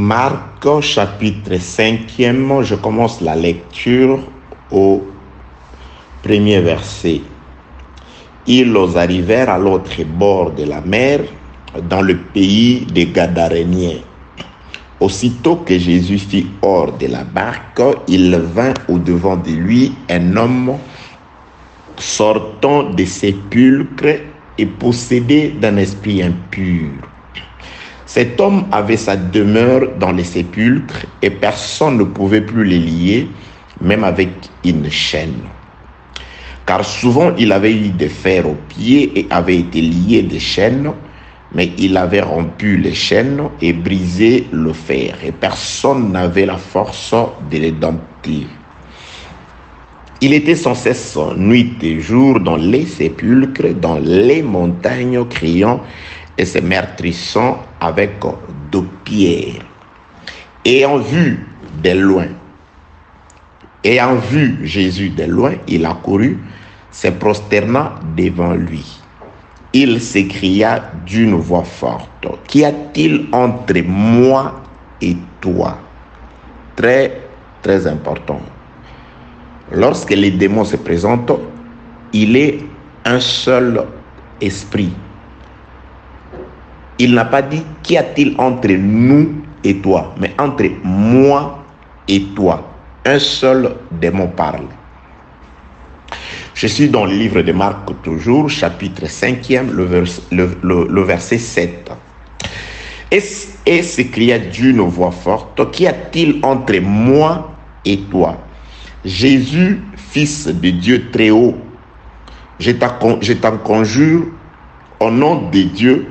Marc chapitre 5e, je commence la lecture au premier verset. Ils arrivèrent à l'autre bord de la mer, dans le pays des Gadaréniens. Aussitôt que Jésus fut hors de la barque, il vint au-devant de lui un homme sortant des sépulcres et possédé d'un esprit impur. Cet homme avait sa demeure dans les sépulcres et personne ne pouvait plus les lier, même avec une chaîne. Car souvent il avait eu des fers aux pieds et avait été lié de chaînes, mais il avait rompu les chaînes et brisé le fer, et personne n'avait la force de les dompter. Il était sans cesse nuit et jour dans les sépulcres, dans les montagnes, criant et se meurtrissant avec de pierres. Ayant vu Jésus de loin, il accourut, se prosterna devant lui. Il s'écria d'une voix forte: qu'y a-t-il entre moi et toi? Très, très important. Lorsque les démons se présentent, il est un seul esprit. Il n'a pas dit qu'y a-t-il entre nous et toi, mais entre moi et toi. Un seul démon parle. Je suis dans le livre de Marc toujours, chapitre 5e, le verset 7. Et s'écria d'une voix forte: qu'y a-t-il entre moi et toi? Jésus, fils de Dieu très haut, je t'en conjure, au nom de Dieu,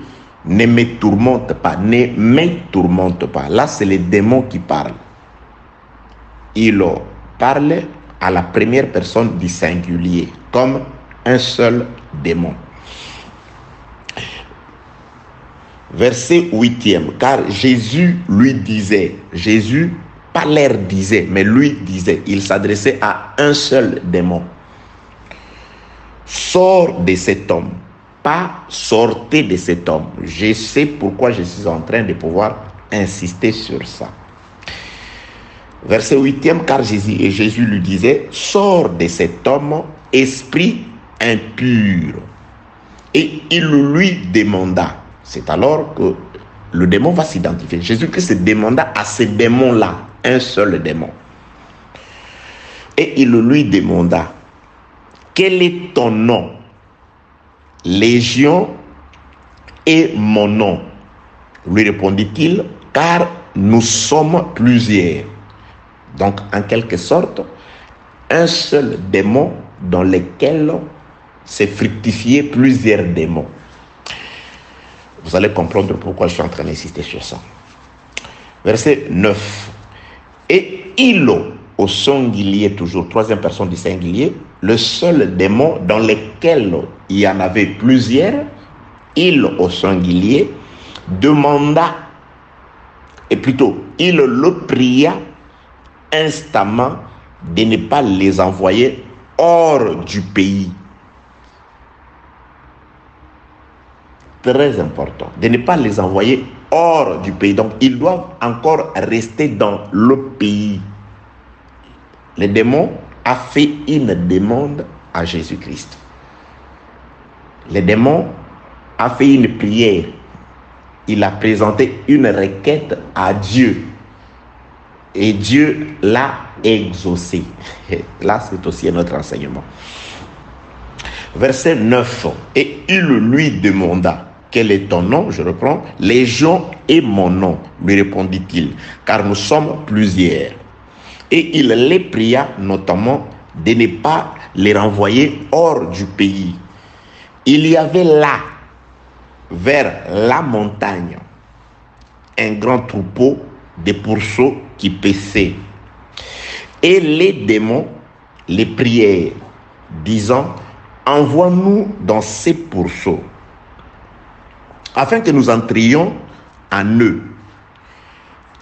ne me tourmente pas, ne me tourmente pas. Là, c'est les démons qui parlent. Il parle à la première personne du singulier, comme un seul démon. Verset 8e, car Jésus lui disait, Jésus, pas leur disait, mais lui disait, il s'adressait à un seul démon. Sors de cet homme, pas sortez de cet homme. Je sais pourquoi je suis en train de pouvoir insister sur ça. Verset 8e, car Jésus lui disait: sors de cet homme, esprit impur. Et il lui demanda, c'est alors que le démon va s'identifier. Jésus-Christ demanda à ce démon-là, un seul démon. Et il lui demanda: quel est ton nom? Légion est mon nom. Lui répondit-il, car nous sommes plusieurs. Donc, en quelque sorte, un seul démon dans lequel s'est fructifié plusieurs démons. Vous allez comprendre pourquoi je suis en train d'insister sur ça. Verset 9. Et il, au singulier, toujours troisième personne du singulier, le seul démon dans lequel il y en avait plusieurs, il, au singulier, demanda, et plutôt, il le pria instamment de ne pas les envoyer hors du pays. Très important, de ne pas les envoyer hors du pays. Donc, ils doivent encore rester dans le pays. Le démon a fait une demande à Jésus-Christ. Le démon a fait une prière. Il a présenté une requête à Dieu. Et Dieu l'a exaucé. Là, c'est aussi un autre enseignement. Verset 9. Et il lui demanda: quel est ton nom? Je reprends. Légion est mon nom, lui répondit-il, car nous sommes plusieurs. Et il les pria notamment de ne pas les renvoyer hors du pays. Il y avait là, vers la montagne, un grand troupeau de pourceaux qui paissaient. Et les démons les prièrent, disant: envoie-nous dans ces pourceaux, afin que nous entrions en eux.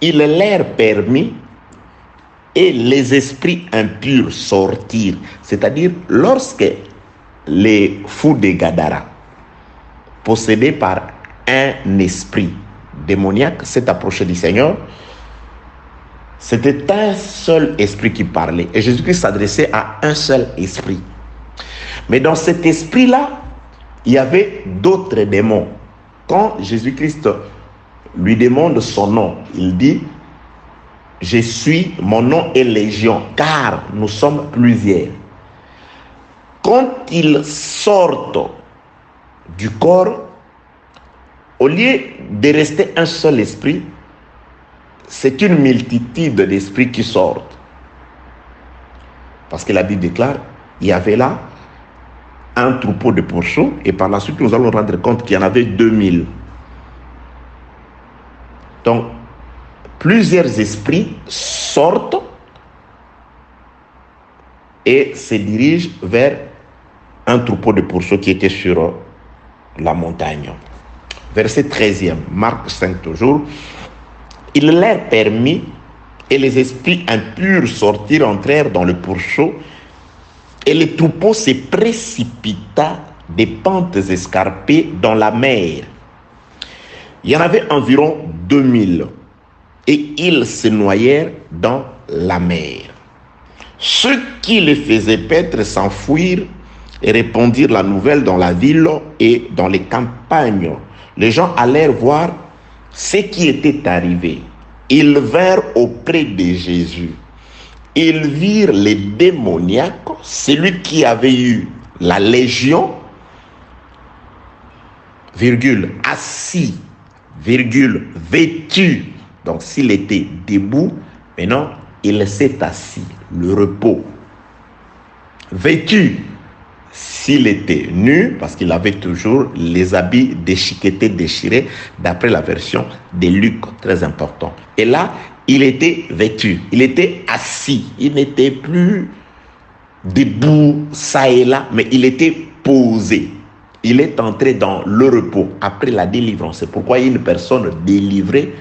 Il leur permit, et les esprits impurs sortirent. C'est-à-dire, lorsque les fous de Gadara, possédés par un esprit démoniaque, s'est approché du Seigneur, C'était un seul esprit qui parlait. Et Jésus-Christ s'adressait à un seul esprit. Mais dans cet esprit-là, il y avait d'autres démons. Quand Jésus-Christ lui demande son nom, il dit, je suis, mon nom est Légion, car nous sommes plusieurs. Quand ils sortent du corps, au lieu de rester un seul esprit, c'est une multitude d'esprits qui sortent. Parce que la Bible déclare, il y avait là un troupeau de pourceaux, et par la suite, nous allons rendre compte qu'il y en avait 2000. Donc, plusieurs esprits sortent et se dirigent vers un troupeau de pourceaux qui était sur la montagne. Verset 13e, Marc 5 toujours. Il leur permit, et les esprits impurs sortirent, entrèrent dans le pourceau, et le troupeau se précipita des pentes escarpées dans la mer. Il y en avait environ 2000, et ils se noyèrent dans la mer. Ceux qui les faisaient paître s'enfuirent et répandirent la nouvelle dans la ville et dans les campagnes. Les gens allèrent voir ce qui était arrivé. Ils vinrent auprès de Jésus. Ils virent les démoniaques, celui qui avait eu la légion, virgule, assis, virgule, vêtu. Donc s'il était debout, maintenant il s'est assis, le repos. Vêtu, s'il était nu, parce qu'il avait toujours les habits déchiquetés, déchirés, d'après la version de Luc, très important. Et là, il était vêtu, il était assis, il n'était plus debout, ça et là, mais il était posé. Il est entré dans le repos après la délivrance. C'est pourquoi une personne délivrée,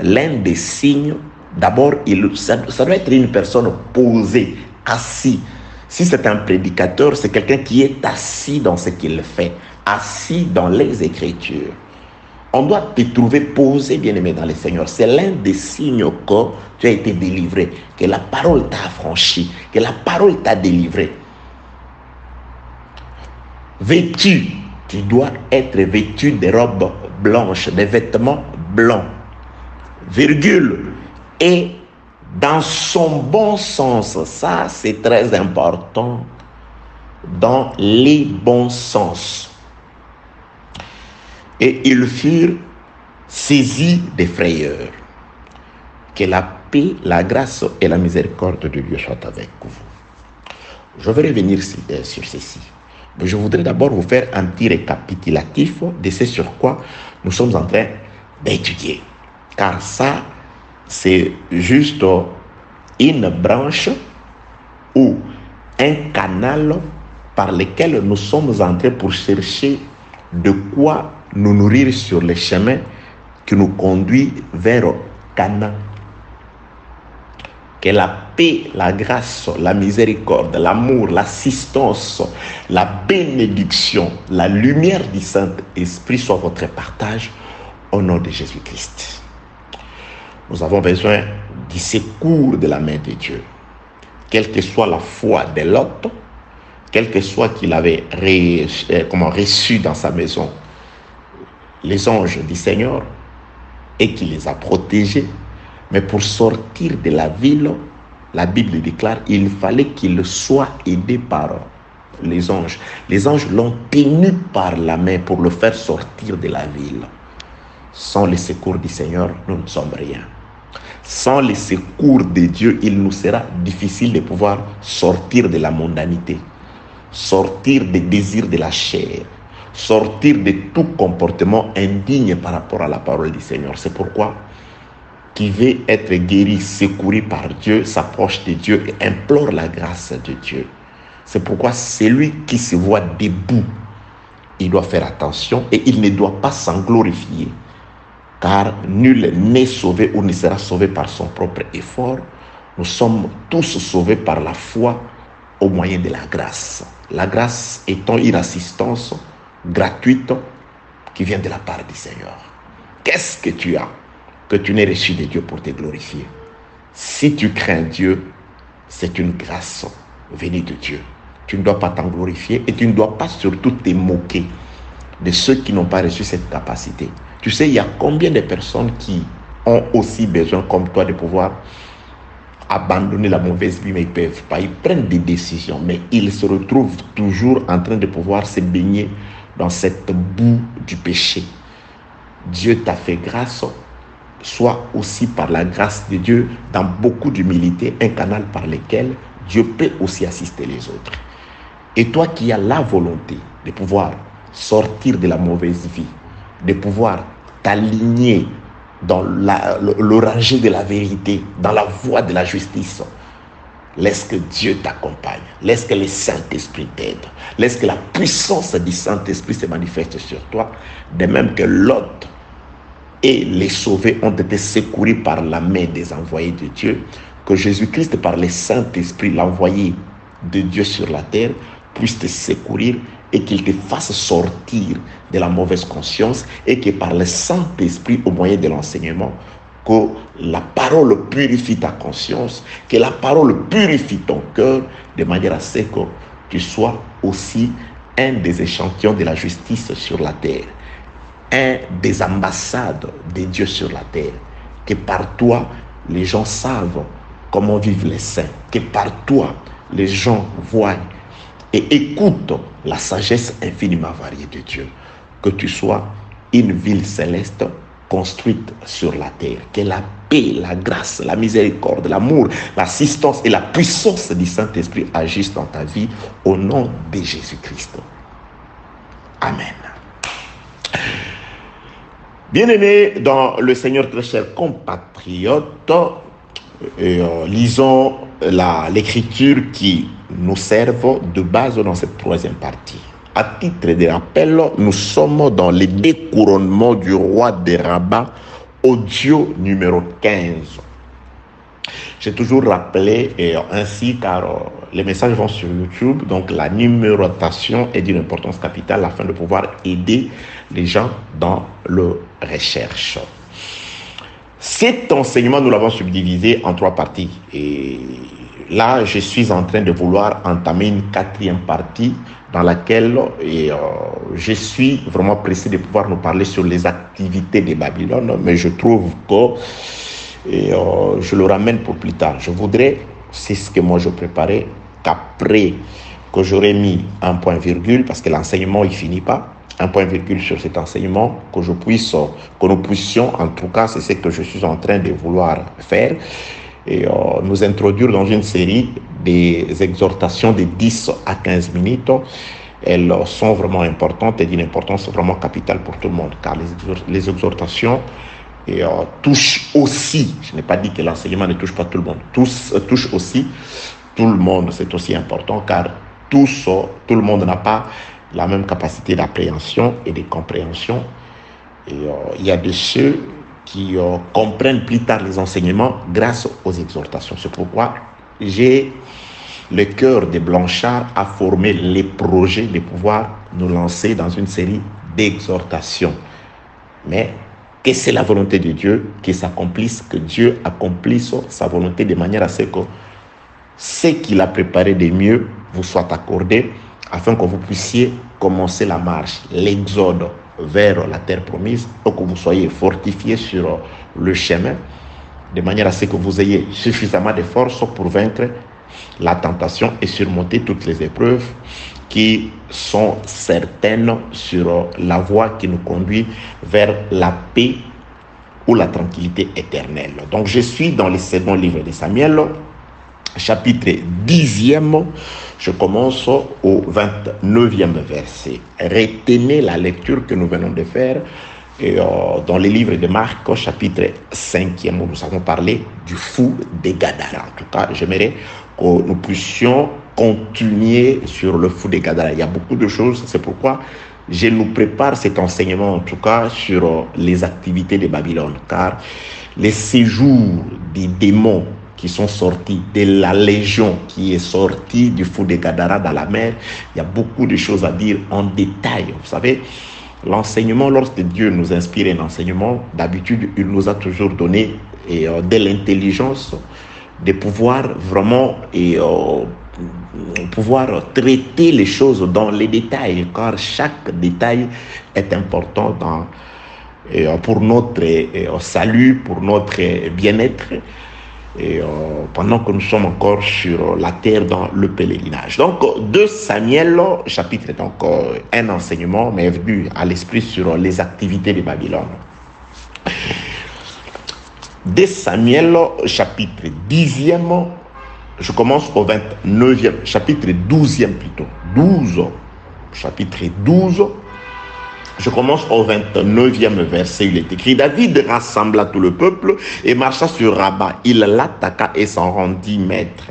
l'un des signes, d'abord, ça doit être une personne posée, assise. Si c'est un prédicateur, c'est quelqu'un qui est assis dans ce qu'il fait, assis dans les Écritures. On doit te trouver posé, bien-aimé dans le Seigneur. C'est l'un des signes que tu as été délivré, que la parole t'a affranchi, que la parole t'a délivré. Vêtu, tu dois être vêtu de robes blanches, des vêtements blancs. Virgule. Et dans son bon sens, ça c'est très important, dans les bons sens. Et ils furent saisis de frayeur. Que la paix, la grâce et la miséricorde de Dieu soient avec vous. Je vais revenir sur ceci. Mais je voudrais d'abord vous faire un petit récapitulatif de ce sur quoi nous sommes en train d'étudier. Car ça, c'est juste une branche ou un canal par lequel nous sommes entrés pour chercher de quoi nous nourrir sur le chemin qui nous conduit vers Canaan. Que la paix, la grâce, la miséricorde, l'amour, l'assistance, la bénédiction, la lumière du Saint-Esprit soit votre partage au nom de Jésus-Christ. Nous avons besoin du secours de la main de Dieu. Quelle que soit la foi de Lot, quel que soit qu'il avait reçu dans sa maison les anges du Seigneur et qui les a protégés, mais pour sortir de la ville, la Bible déclare qu'il fallait qu'il soit aidé par les anges. Les anges l'ont tenu par la main pour le faire sortir de la ville. Sans le secours du Seigneur, nous ne sommes rien. Sans le secours de Dieu, il nous sera difficile de pouvoir sortir de la mondanité, sortir des désirs de la chair, sortir de tout comportement indigne par rapport à la parole du Seigneur. C'est pourquoi qui veut être guéri, secouru par Dieu, s'approche de Dieu et implore la grâce de Dieu. C'est pourquoi celui qui se voit debout, il doit faire attention et il ne doit pas s'en glorifier. Car nul n'est sauvé ou ne sera sauvé par son propre effort. Nous sommes tous sauvés par la foi au moyen de la grâce. La grâce étant une assistance gratuite qui vient de la part du Seigneur. Qu'est-ce que tu as que tu n'aies reçu de Dieu pour te glorifier? Si tu crains Dieu, c'est une grâce venue de Dieu. Tu ne dois pas t'en glorifier et tu ne dois pas surtout te moquer de ceux qui n'ont pas reçu cette capacité. Tu sais, il y a combien de personnes qui ont aussi besoin, comme toi, de pouvoir abandonner la mauvaise vie, mais ils ne peuvent pas. Ils prennent des décisions, mais ils se retrouvent toujours en train de pouvoir se baigner dans cette boue du péché. Dieu t'a fait grâce, soit aussi par la grâce de Dieu, dans beaucoup d'humilité, un canal par lequel Dieu peut aussi assister les autres. Et toi qui as la volonté de pouvoir sortir de la mauvaise vie, de pouvoir t'aligner dans le rangé de la vérité, dans la voie de la justice, laisse que Dieu t'accompagne, laisse que le Saint-Esprit t'aide, laisse que la puissance du Saint-Esprit se manifeste sur toi, de même que Lot et les sauvés ont été secourus par la main des envoyés de Dieu, que Jésus-Christ, par le Saint-Esprit, l'envoyé de Dieu sur la terre, puisse te secourir et qu'il te fasse sortir de la mauvaise conscience et que par le Saint-Esprit, au moyen de l'enseignement, que la parole purifie ta conscience, que la parole purifie ton cœur, de manière à ce que tu sois aussi un des échantillons de la justice sur la terre, un des ambassades de Dieu sur la terre, que par toi, les gens savent comment vivent les saints, que par toi, les gens voient et écoutent la sagesse infiniment variée de Dieu. Que tu sois une ville céleste construite sur la terre. Que la paix, la grâce, la miséricorde, l'amour, l'assistance et la puissance du Saint-Esprit agissent dans ta vie au nom de Jésus-Christ. Amen. Bien-aimés dans le Seigneur, très chers compatriotes, lisons l'écriture qui nous serve de base dans cette troisième partie. À titre de rappel, nous sommes dans le découronnement du roi de Rabat, audio numéro 15. J'ai toujours rappelé ainsi, car les messages vont sur YouTube, donc la numérotation est d'une importance capitale afin de pouvoir aider les gens dans leur recherche. Cet enseignement, nous l'avons subdivisé en 3 parties. Et là, je suis en train de vouloir entamer une 4e partie dans laquelle je suis vraiment pressé de pouvoir nous parler sur les activités de Babylone, mais je trouve que je le ramène pour plus tard. Je voudrais, c'est ce que moi je préparais, qu'après que j'aurais mis un point virgule, parce que l'enseignement il finit pas, un point virgule sur cet enseignement, que nous puissions, en tout cas, c'est ce que je suis en train de vouloir faire, et nous introduire dans une série des exhortations de 10 à 15 minutes. Elles sont vraiment importantes et d'une importance vraiment capitale pour tout le monde, car les exhortations touchent aussi, je n'ai pas dit que l'enseignement ne touche pas tout le monde, touche aussi tout le monde, c'est aussi important, car tout le monde n'a pas la même capacité d'appréhension et de compréhension. Et il y a de ceux qui comprennent plus tard les enseignements grâce aux exhortations. C'est pourquoi j'ai le cœur de Blanchard à former les projets de pouvoir nous lancer dans une série d'exhortations. Mais que c'est la volonté de Dieu qui s'accomplisse, que Dieu accomplisse sa volonté de manière à ce que ce qu'il a préparé de mieux vous soit accordé, afin que vous puissiez commencer la marche, l'exode vers la terre promise, et que vous soyez fortifiés sur le chemin, de manière à ce que vous ayez suffisamment de force pour vaincre la tentation et surmonter toutes les épreuves qui sont certaines sur la voie qui nous conduit vers la paix ou la tranquillité éternelle. Donc je suis dans le second livre de Samuel, chapitre 10e, je commence au 29e verset. Retenez la lecture que nous venons de faire dans le livre de Marc, chapitre 5e, où nous avons parlé du fou de Gadara. En tout cas, j'aimerais que nous puissions continuer sur le fou de Gadara. Il y a beaucoup de choses, c'est pourquoi je nous prépare cet enseignement, en tout cas, sur les activités de Babylone, car les séjours des démons qui sont sortis, de la légion qui est sortie du fou de Gadara dans la mer, il y a beaucoup de choses à dire en détail. Vous savez, l'enseignement, lorsque Dieu nous inspire un enseignement, d'habitude, il nous a toujours donné de l'intelligence de pouvoir vraiment pouvoir traiter les choses dans les détails, car chaque détail est important pour notre salut, pour notre bien-être, pendant que nous sommes encore sur la terre dans le pèlerinage. Donc, 2 Samuel, chapitre est encore un enseignement, mais est venu à l'esprit sur les activités de Babylone. 2 Samuel, chapitre 10e, je commence au 29e, chapitre 12e plutôt, 12, chapitre 12, je commence au 29e verset, il est écrit, David rassembla tout le peuple et marcha sur Rabat, il l'attaqua et s'en rendit maître.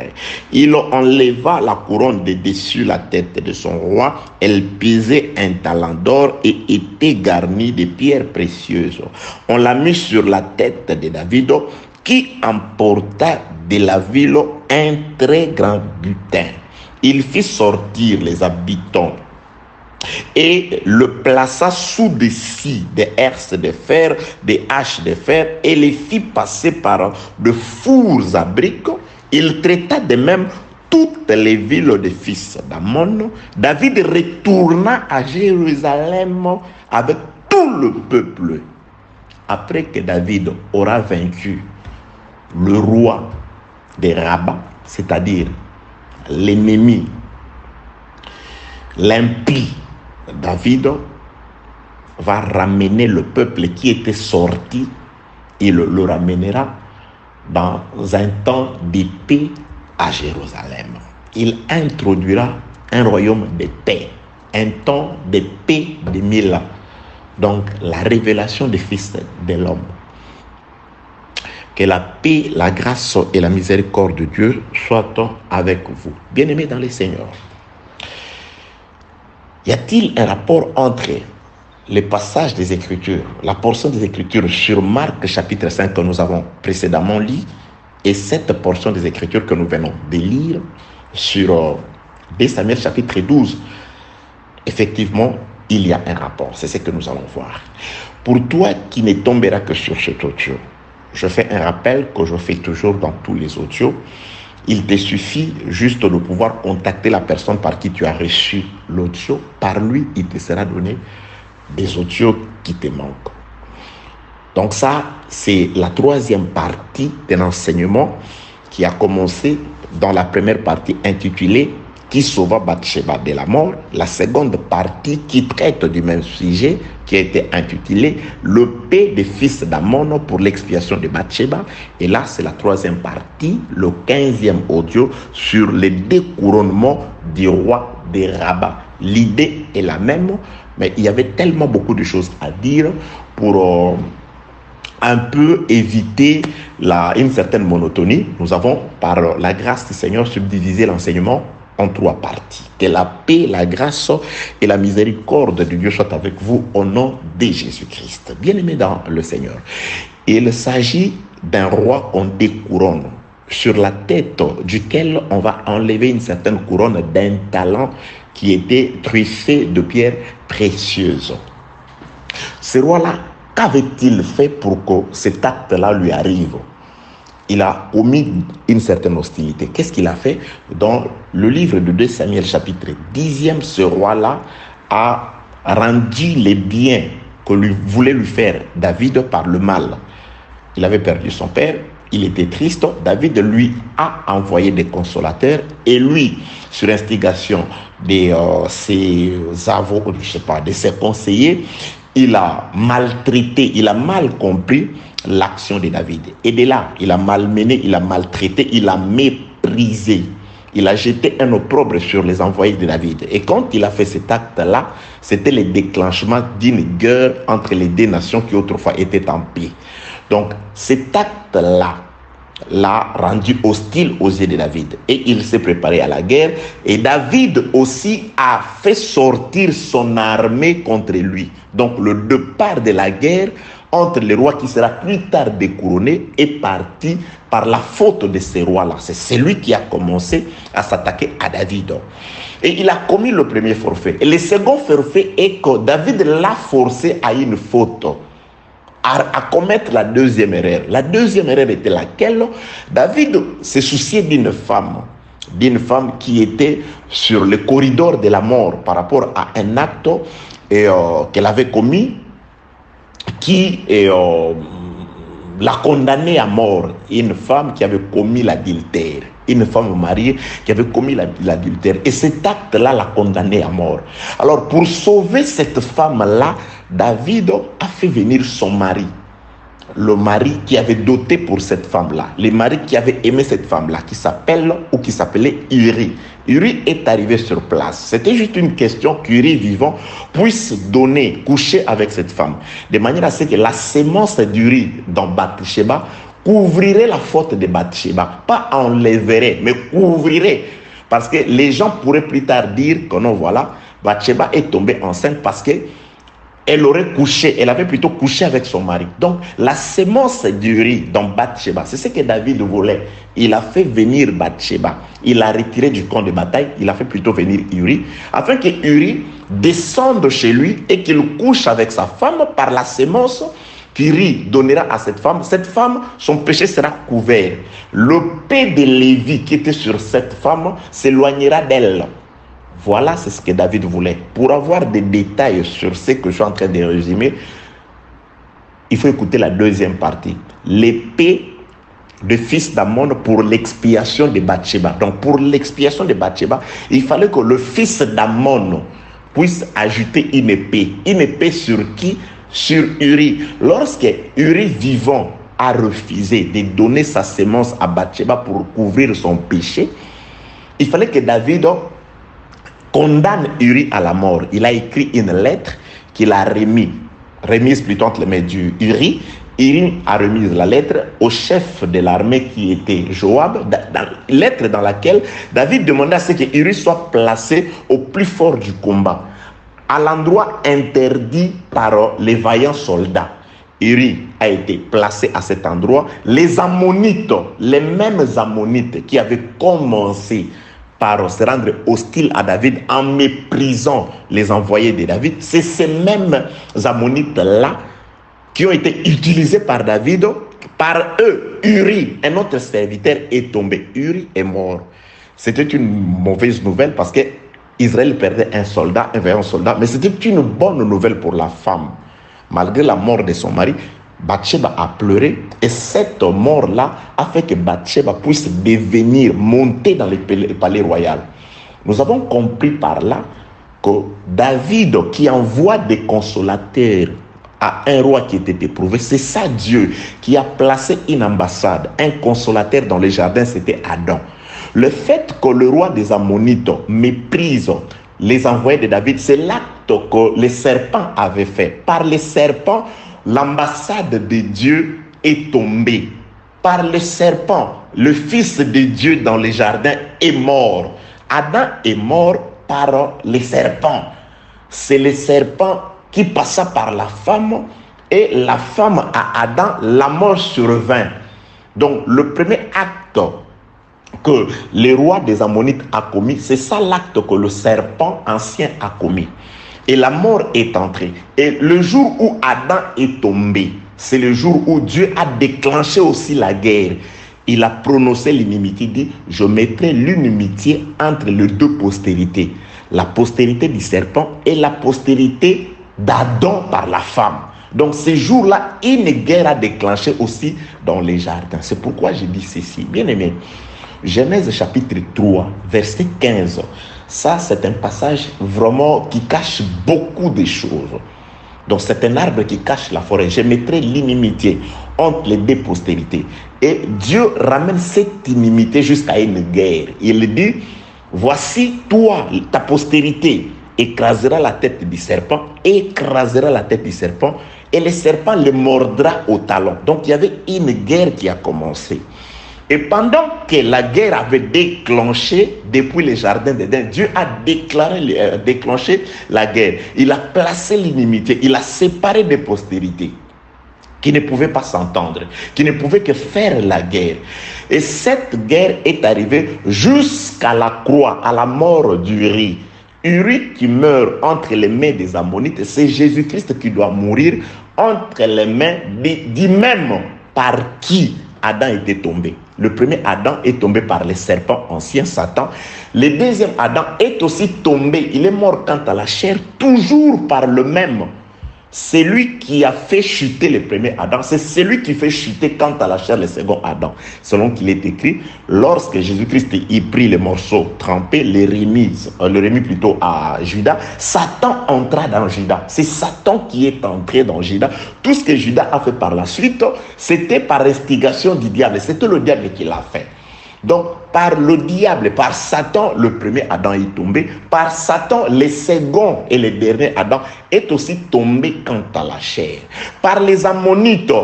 Il enleva la couronne de dessus la tête de son roi, elle pesait 1 talent d'or et était garnie de pierres précieuses. On l'a mis sur la tête de David, qui emporta de la ville un très grand butin. Il fit sortir les habitants et le plaça sous des scies, des herses de fer, des haches de fer, et les fit passer par de fours à briques. Il traita de même toutes les villes des fils d'Ammon. David retourna à Jérusalem avec tout le peuple. Après que David aura vaincu le roi de Rabat, c'est-à-dire l'ennemi, l'impie, David va ramener le peuple qui était sorti, il le ramènera dans un temps de paix à Jérusalem. Il introduira un royaume de paix, un temps de paix de 1000 ans. Donc la révélation des fils de l'homme. Que la paix, la grâce et la miséricorde de Dieu soient avec vous. Bien-aimés dans les Seigneurs, y a-t-il un rapport entre les passages des Écritures, la portion des Écritures sur Marc chapitre 5 que nous avons précédemment lu et cette portion des Écritures que nous venons de lire sur 2 Samuel chapitre 12? Effectivement, il y a un rapport, c'est ce que nous allons voir. Pour toi qui ne tombera que sur cet audio, je fais un rappel que je fais toujours dans tous les audios. Il te suffit juste de pouvoir contacter la personne par qui tu as reçu l'audio. Par lui, il te sera donné des audios qui te manquent. Donc ça, c'est la 3e partie d'un enseignement qui a commencé dans la première partie intitulée « Qui sauva Bathsheba de la mort ». La seconde partie qui traite du même sujet qui a été intitulée « Le paix des fils d'Ammon pour l'expiation de Bathsheba ». Et là, c'est la 3e partie, le 15e audio sur le découronnement du roi de Rabat. L'idée est la même, mais il y avait tellement beaucoup de choses à dire pour un peu éviter une certaine monotonie. Nous avons, par la grâce du Seigneur, subdivisé l'enseignement en 3 parties. Que la paix, la grâce et la miséricorde de Dieu soient avec vous au nom de Jésus-Christ. Bien-aimés dans le Seigneur, il s'agit d'un roi qu'on découronne, sur la tête duquel on va enlever une certaine couronne d'un talent qui était truffé de pierres précieuses. Ce roi-là, qu'avait-il fait pour que cet acte-là lui arrive? Il a commis une certaine hostilité. Qu'est-ce qu'il a fait? Dans le livre de 2 Samuel chapitre 10e, ce roi-là a rendu les biens que lui voulait lui faire David par le mal. Il avait perdu son père, il était triste. David lui a envoyé des consolateurs et lui, sur instigation de ses avocats, de ses conseillers, il a maltraité, il a mal compris l'action de David. Et de là, il a malmené, il a maltraité, il a méprisé. Il a jeté un opprobre sur les envoyés de David. Et quand il a fait cet acte-là, c'était le déclenchement d'une guerre entre les 2 nations qui autrefois étaient en paix. Donc, cet acte-là l'a rendu hostile aux yeux de David. Et il s'est préparé à la guerre. Et David aussi a fait sortir son armée contre lui. Donc, le départ de la guerre entre les rois qui sera plus tard découronné est parti par la faute de ces rois-là. C'est celui qui a commencé à s'attaquer à David. Et il a commis le premier forfait. Et le second forfait est que David l'a forcé à une faute. à commettre la deuxième erreur. La deuxième erreur était laquelle? David se souciait d'une femme qui était sur le corridor de la mort par rapport à un acte qu'elle avait commis qui l'a condamnée à mort. Une femme qui avait commis l'adultère. Une femme mariée qui avait commis l'adultère. Et cet acte-là l'a condamnée à mort. Alors, pour sauver cette femme-là, David a fait venir son mari. Le mari qui avait doté pour cette femme-là. Le mari qui avait aimé cette femme-là, qui s'appelait Uri. Uri est arrivé sur place. C'était juste une question qu'Uri vivant puisse coucher avec cette femme. De manière à ce que la sémence d'Uri dans Bathsheba couvrirait la faute de Bathsheba. Pas enlèverait, mais couvrirait. Parce que les gens pourraient plus tard dire que non, voilà, Bathsheba est tombée enceinte parce que elle avait plutôt couché avec son mari. Donc, la sémence d'Uri dans Bathsheba, c'est ce que David voulait. Il a fait venir Bathsheba. Il l'a retiré du camp de bataille. Il a fait plutôt venir Uri, afin que Uri descende chez lui et qu'il couche avec sa femme par la sémence qu'Uri donnera à cette femme. Cette femme, son péché sera couvert. Le paix de Lévi qui était sur cette femme s'éloignera d'elle. Voilà, c'est ce que David voulait. Pour avoir des détails sur ce que je suis en train de résumer, il faut écouter la deuxième partie. L'épée de fils d'Ammon pour l'expiation de Bathsheba. Donc, pour l'expiation de Bathsheba, il fallait que le fils d'Ammon puisse ajouter une épée. Une épée sur qui? Sur Uri. Lorsque Uri vivant a refusé de donner sa sémence à Bathsheba pour couvrir son péché, il fallait que David condamne Uri à la mort. Il a écrit une lettre qu'il a remise plutôt entre les mains du Uri. Uri a remis la lettre au chef de l'armée qui était Joab, lettre dans laquelle David demandait à ce que Uri soit placé au plus fort du combat, à l'endroit interdit par les vaillants soldats. Uri a été placé à cet endroit. Les Ammonites, les mêmes Ammonites qui avaient commencé par se rendre hostile à David en méprisant les envoyés de David, c'est ces mêmes Ammonites-là qui ont été utilisés par David. Par eux, Uri, un autre serviteur, est tombé. Uri est mort. C'était une mauvaise nouvelle parce que Israël perdait un vaillant soldat, mais c'était une bonne nouvelle pour la femme. Malgré la mort de son mari, Bathsheba a pleuré et cette mort-là a fait que Bathsheba puisse monter dans le palais royal. Nous avons compris par là que David qui envoie des consolateurs à un roi qui était éprouvé, c'est ça Dieu qui a placé une ambassade, un consolateur dans les jardins, c'était Adam. Le fait que le roi des Ammonites méprise les envoyés de David, c'est l'acte que les serpents avaient fait. Par les serpents, l'ambassade de Dieu est tombée. Par le serpent, le fils de Dieu dans les jardins est mort. Adam est mort par les serpents. C'est le serpent qui passa par la femme et la femme à Adam, la mort survint. Donc le premier acte que le roi des Ammonites a commis, c'est ça l'acte que le serpent ancien a commis. Et la mort est entrée. Et le jour où Adam est tombé, c'est le jour où Dieu a déclenché aussi la guerre. Il a prononcé l'inimitié, il dit, je mettrai l'inimitié entre les deux postérités. La postérité du serpent et la postérité d'Adam par la femme. Donc ce jour-là, une guerre a déclenché aussi dans les jardins. C'est pourquoi je dis ceci. Bien aimé, Genèse chapitre 3, verset 15. Ça, c'est un passage vraiment qui cache beaucoup de choses. Donc c'est un arbre qui cache la forêt. Je mettrai l'inimitié entre les deux postérités. Et Dieu ramène cette inimité jusqu'à une guerre. Il dit, voici toi, ta postérité, écrasera la tête du serpent, écrasera la tête du serpent, et le serpent le mordra au talon. Donc il y avait une guerre qui a commencé. Et pendant que la guerre avait déclenché depuis le jardin d'Éden, Dieu a déclenché la guerre. Il a placé l'inimitié, il a séparé des postérités qui ne pouvaient pas s'entendre, qui ne pouvaient que faire la guerre. Et cette guerre est arrivée jusqu'à la croix, à la mort d'Uri. Uri qui meurt entre les mains des Ammonites, c'est Jésus-Christ qui doit mourir entre les mains du même par qui Adam était tombé. Le premier Adam est tombé par les serpents anciens, Satan. Le deuxième Adam est aussi tombé. Il est mort quant à la chair, toujours par le même. C'est lui qui a fait chuter le premier Adam. C'est celui qui fait chuter quant à la chair le second Adam. Selon qu'il est écrit, lorsque Jésus-Christ y prit les morceaux trempés, le remit plutôt à Judas, Satan entra dans Judas. C'est Satan qui est entré dans Judas. Tout ce que Judas a fait par la suite, c'était par instigation du diable. C'était le diable qui l'a fait. Donc, par le diable, par Satan, le premier Adam est tombé. Par Satan, le second et le dernier Adam est aussi tombé quant à la chair. Par les Ammonites,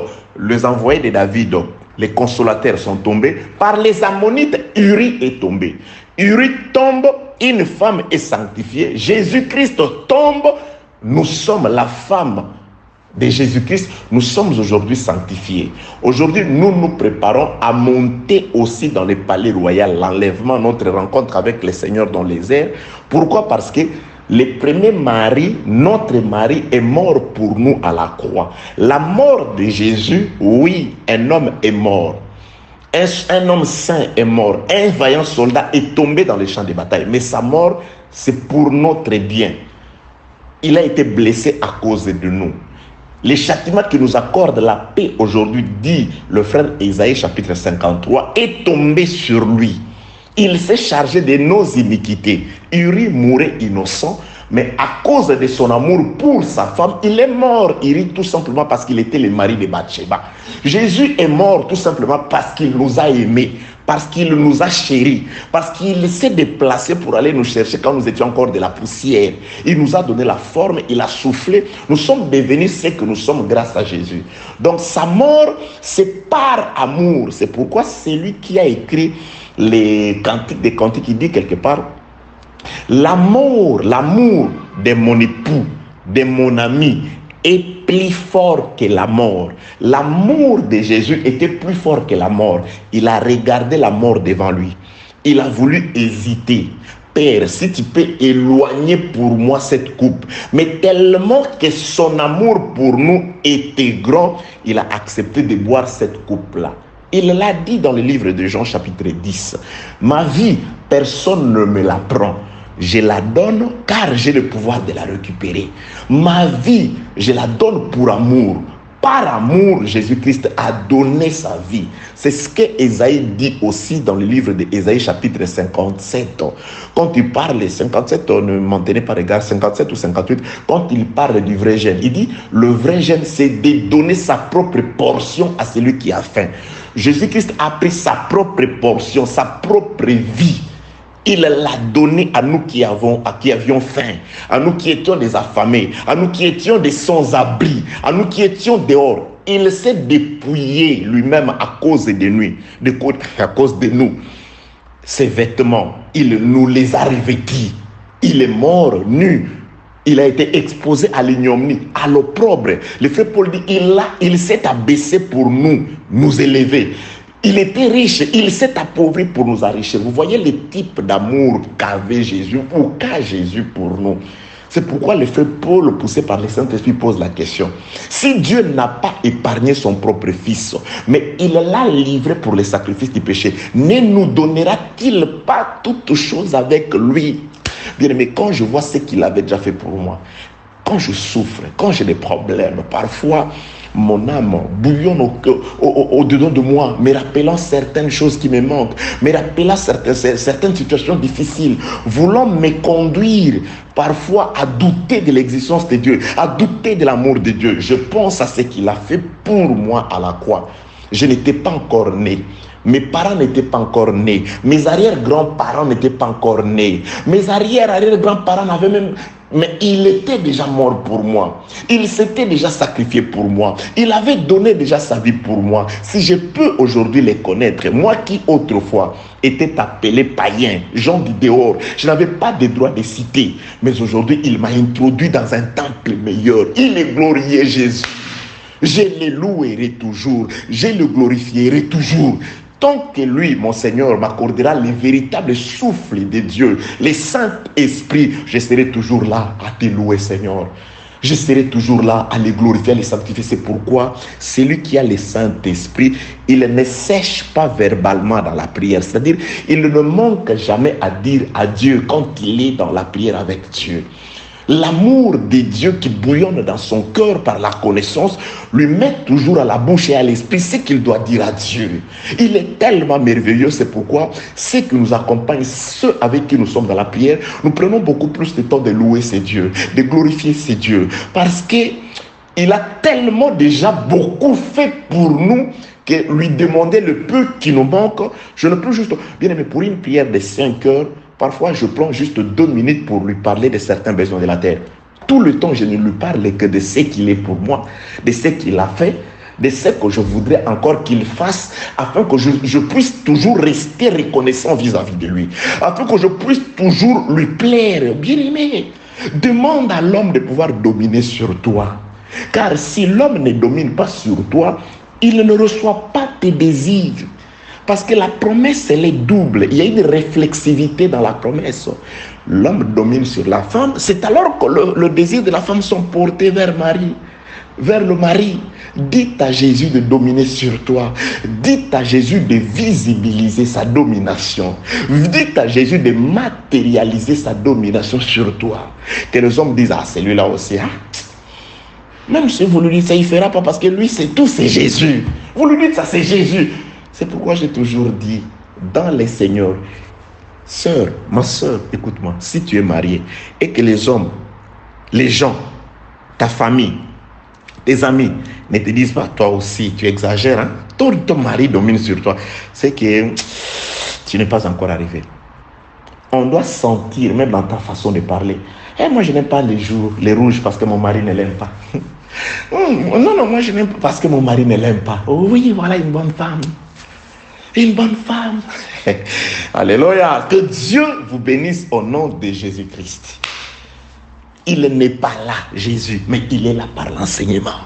les envoyés de David, les consolateurs sont tombés. Par les Ammonites, Uri est tombé. Uri tombe, une femme est sanctifiée. Jésus-Christ tombe, nous sommes la femme de Jésus-Christ, nous sommes aujourd'hui sanctifiés. Aujourd'hui, nous nous préparons à monter aussi dans le palais royal, l'enlèvement, notre rencontre avec le Seigneur dans les airs. Pourquoi? Parce que le premier mari, notre mari, est mort pour nous à la croix. La mort de Jésus, oui, un homme est mort. Un homme saint est mort. Un vaillant soldat est tombé dans les champs de bataille. Mais sa mort, c'est pour notre bien. Il a été blessé à cause de nous. Les châtiments qui nous accordent la paix aujourd'hui, dit le frère Ésaïe chapitre 53, est tombé sur lui. Il s'est chargé de nos iniquités. Uri mourait innocent, mais à cause de son amour pour sa femme, il est mort. Uri tout simplement parce qu'il était le mari de Bathsheba. Jésus est mort tout simplement parce qu'il nous a aimés, parce qu'il nous a chéris, parce qu'il s'est déplacé pour aller nous chercher quand nous étions encore de la poussière. Il nous a donné la forme, il a soufflé. Nous sommes devenus ce que nous sommes grâce à Jésus. Donc sa mort, c'est par amour. C'est pourquoi c'est lui qui a écrit les cantiques des cantiques. Il dit quelque part, l'amour de mon époux, de mon ami, est plus fort que la mort. L'amour de Jésus était plus fort que la mort. Il a regardé la mort devant lui. Il a voulu hésiter. Père, si tu peux éloigner pour moi cette coupe. Mais tellement que son amour pour nous était grand, il a accepté de boire cette coupe-là. Il l'a dit dans le livre de Jean chapitre 10. Ma vie, personne ne me la prend. Je la donne car j'ai le pouvoir de la récupérer. Ma vie, je la donne pour amour. Par amour, Jésus-Christ a donné sa vie. C'est ce que Ésaïe dit aussi dans le livre d'Ésaïe chapitre 57. Quand il parle, 57, ne m'en tenez pas regard, 57 ou 58, quand il parle du vrai gène, il dit, le vrai gène, c'est de donner sa propre portion à celui qui a faim. Jésus-Christ a pris sa propre portion, sa propre vie. Il l'a donné à nous qui avions faim, à nous qui étions des affamés, à nous qui étions des sans-abri, à nous qui étions dehors. Il s'est dépouillé lui-même à cause de nous. Ses vêtements, il nous les a revêtis. Il est mort nu. Il a été exposé à l'ignominie, à l'opprobre. Le frère Paul dit, il s'est abaissé pour nous élever. Il était riche, il s'est appauvri pour nous enrichir. Vous voyez le type d'amour qu'avait Jésus ou qu'a Jésus pour nous. C'est pourquoi le frère Paul, poussé par le Saint-Esprit, pose la question. Si Dieu n'a pas épargné son propre Fils, mais il l'a livré pour le sacrifice du péché, ne nous donnera-t-il pas toutes choses avec lui? Bien aimé, quand je vois ce qu'il avait déjà fait pour moi, quand je souffre, quand j'ai des problèmes, parfois mon âme bouillonne au-dedans de moi, me rappelant certaines choses qui me manquent, me rappelant certaines situations difficiles, voulant me conduire parfois à douter de l'existence de Dieu, à douter de l'amour de Dieu. Je pense à ce qu'il a fait pour moi à la croix. Je n'étais pas encore né. Mes parents n'étaient pas encore nés. Mes arrière-grands-parents n'étaient pas encore nés. Mes arrière-arrière-grands-parents n'avaient même... Mais il était déjà mort pour moi. Il s'était déjà sacrifié pour moi. Il avait donné déjà sa vie pour moi. Si je peux aujourd'hui les connaître, moi qui autrefois était appelé païen, gens du dehors, je n'avais pas de droit de citer. Mais aujourd'hui, il m'a introduit dans un temple meilleur. Il est glorieux, Jésus. Je le louerai toujours. Je le glorifierai toujours. Tant que lui, mon Seigneur, m'accordera les véritables souffles de Dieu, les Saint-Esprit, je serai toujours là à te louer, Seigneur. Je serai toujours là à les glorifier, à les sanctifier. C'est pourquoi celui qui a le Saint-Esprit, il ne sèche pas verbalement dans la prière. C'est-à-dire, il ne manque jamais à dire à Dieu quand il est dans la prière avec Dieu. L'amour de Dieu qui bouillonne dans son cœur par la connaissance lui met toujours à la bouche et à l'esprit ce qu'il doit dire à Dieu. Il est tellement merveilleux, c'est pourquoi ceux qui nous accompagnent, ceux avec qui nous sommes dans la prière, nous prenons beaucoup plus de temps de louer ces dieux, de glorifier ces dieux, parce qu'il a tellement déjà beaucoup fait pour nous que lui demander le peu qui nous manque, je ne peux juste... Bien aimé, pour une prière de 5 heures, parfois, je prends juste 2 minutes pour lui parler de certains besoins de la terre. Tout le temps, je ne lui parle que de ce qu'il est pour moi, de ce qu'il a fait, de ce que je voudrais encore qu'il fasse, afin que je puisse toujours rester reconnaissant vis-à-vis de lui, afin que je puisse toujours lui plaire. Bien-aimé, demande à l'homme de pouvoir dominer sur toi. Car si l'homme ne domine pas sur toi, il ne reçoit pas tes désirs. Parce que la promesse, elle est double. Il y a une réflexivité dans la promesse. L'homme domine sur la femme. C'est alors que le désir de la femme sont portés vers le mari. Dites à Jésus de dominer sur toi. Dites à Jésus de visibiliser sa domination. Dites à Jésus de matérialiser sa domination sur toi. Que les hommes disent, ah, celui-là aussi, hein? Même si vous lui dites ça, il ne fera pas parce que lui, c'est tout, c'est Jésus. Vous lui dites ça, c'est Jésus. C'est pourquoi j'ai toujours dit, dans les seigneurs, sœur, ma sœur, écoute-moi, si tu es marié et que les hommes, les gens, ta famille, tes amis ne te disent pas, toi aussi, tu exagères, hein? Ton mari domine sur toi, c'est que tu n'es pas encore arrivé. On doit sentir, même dans ta façon de parler, moi je n'aime pas les rouges parce que mon mari ne l'aime pas. Non, moi je n'aime pas parce que mon mari ne l'aime pas. Oh, oui, voilà une bonne femme. Une bonne femme. Alléluia. Que Dieu vous bénisse au nom de Jésus-Christ. Il n'est pas là, Jésus, mais il est là par l'enseignement.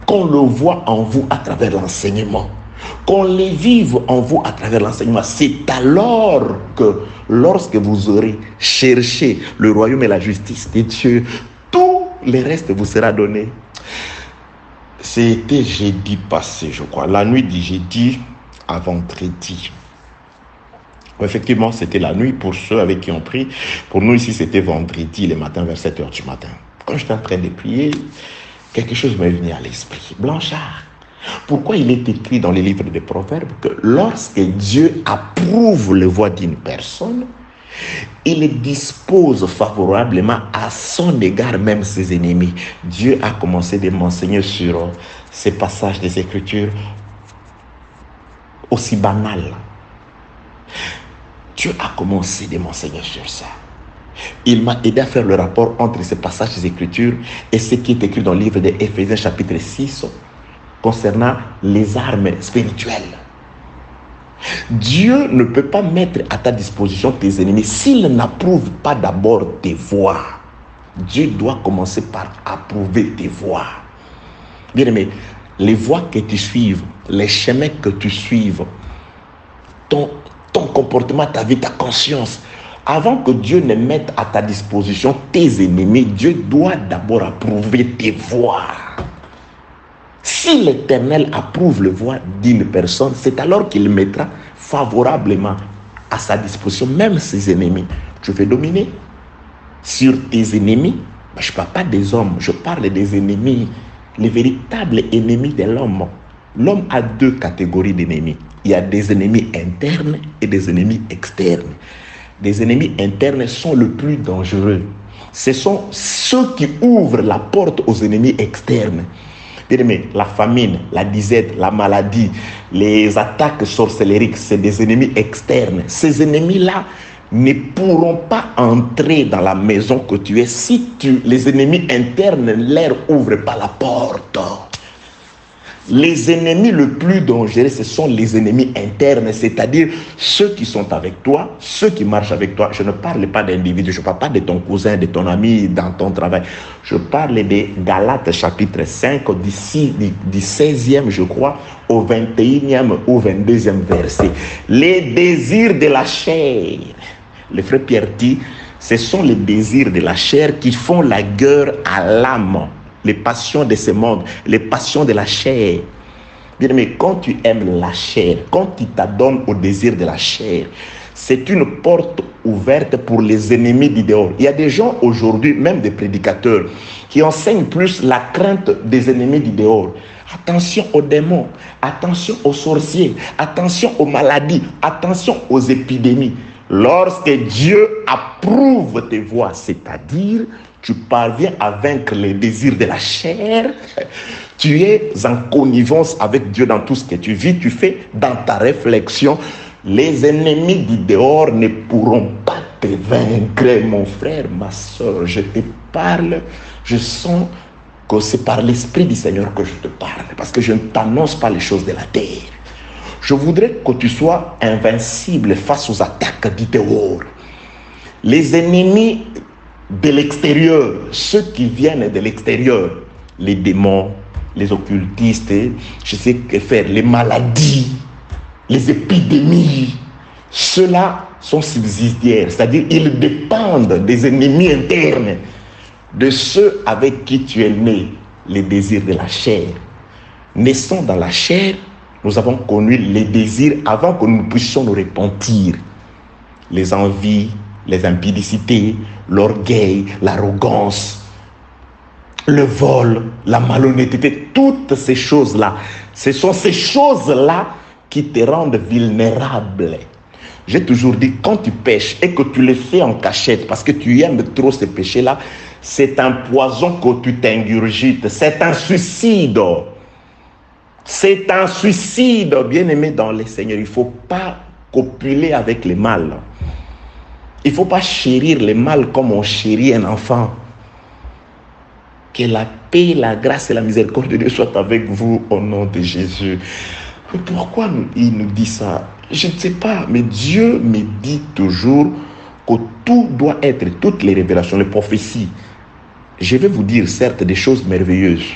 Qu'on le voit en vous à travers l'enseignement. Qu'on les vive en vous à travers l'enseignement. C'est alors que lorsque vous aurez cherché le royaume et la justice de Dieu, tout le reste vous sera donné. C'était jeudi passé, je crois. La nuit du jeudi à vendredi. Effectivement, c'était la nuit pour ceux avec qui on prie. Pour nous ici, c'était vendredi, le matin, vers 7h du matin. Quand j'étais en train de prier, quelque chose m'est venu à l'esprit. Blanchard, pourquoi il est écrit dans les livres des Proverbes que lorsque Dieu approuve les voies d'une personne, il dispose favorablement à son égard même ses ennemis. Dieu a commencé de m'enseigner sur ces passages des Écritures aussi banal. Dieu a commencé de m'enseigner sur ça. Il m'a aidé à faire le rapport entre ces passages des Écritures et ce qui est écrit dans le livre d'Éphésiens chapitre 6 concernant les armes spirituelles. Dieu ne peut pas mettre à ta disposition tes ennemis s'il n'approuve pas d'abord tes voies. Dieu doit commencer par approuver tes voies. Bien aimé, les voies que tu suives, les chemins que tu suives, ton comportement, ta vie, ta conscience, avant que Dieu ne mette à ta disposition tes ennemis, Dieu doit d'abord approuver tes voies. Si l'Éternel approuve les voies d'une personne, c'est alors qu'il mettra favorablement à sa disposition même ses ennemis. Tu veux dominer sur tes ennemis? Je ne parle pas des hommes, je parle des ennemis, les véritables ennemis de l'homme. L'homme a 2 catégories d'ennemis. Il y a des ennemis internes et des ennemis externes. Les ennemis internes sont les plus dangereux. Ce sont ceux qui ouvrent la porte aux ennemis externes. Bien-aimé, la famine, la disette, la maladie, les attaques sorcellériques, c'est des ennemis externes. Ces ennemis-là ne pourront pas entrer dans la maison que tu es si les ennemis internes ne leur ouvrent pas la porte. Les ennemis les plus dangereux, ce sont les ennemis internes, c'est-à-dire ceux qui sont avec toi, ceux qui marchent avec toi. Je ne parle pas d'individus, je ne parle pas de ton cousin, de ton ami dans ton travail. Je parle de Galates chapitre 5, du 16e, je crois, au 21e ou 22e verset. Les désirs de la chair. Le frère Pierre dit, ce sont les désirs de la chair qui font la guerre à l'âme. Les passions de ce monde, les passions de la chair. Bien aimé, quand tu aimes la chair, quand tu t'adonnes au désir de la chair, c'est une porte ouverte pour les ennemis du dehors. Il y a des gens aujourd'hui, même des prédicateurs, qui enseignent plus la crainte des ennemis du dehors. Attention aux démons, attention aux sorciers, attention aux maladies, attention aux épidémies. Lorsque Dieu approuve tes voies, c'est-à-dire tu parviens à vaincre les désirs de la chair, tu es en connivence avec Dieu dans tout ce que tu vis, tu fais dans ta réflexion, les ennemis du dehors ne pourront pas te vaincre, mon frère, ma soeur. Je te parle, je sens que c'est par l'Esprit du Seigneur que je te parle, parce que je ne t'annonce pas les choses de la terre. Je voudrais que tu sois invincible face aux attaques du dehors. Les ennemis de l'extérieur, ceux qui viennent de l'extérieur, les démons, les occultistes, je sais que faire, les maladies, les épidémies, ceux-là sont subsidiaires, c'est-à-dire ils dépendent des ennemis internes, de ceux avec qui tu es né, les désirs de la chair. Naissant dans la chair, nous avons connu les désirs avant que nous puissions nous repentir. Les envies, les impudicités, l'orgueil, l'arrogance, le vol, la malhonnêteté, toutes ces choses-là, ce sont ces choses-là qui te rendent vulnérable. J'ai toujours dit, quand tu pêches et que tu le fais en cachette parce que tu aimes trop ces péchés-là, c'est un poison que tu t'ingurgites, c'est un suicide. C'est un suicide, bien-aimé dans le Seigneur. Il ne faut pas copuler avec le mal. Il ne faut pas chérir le mal comme on chérit un enfant. Que la paix, la grâce et la miséricorde de Dieu soient avec vous au nom de Jésus. Mais pourquoi il nous dit ça? Je ne sais pas, mais Dieu me dit toujours que tout doit être, toutes les révélations, les prophéties. Je vais vous dire certes des choses merveilleuses.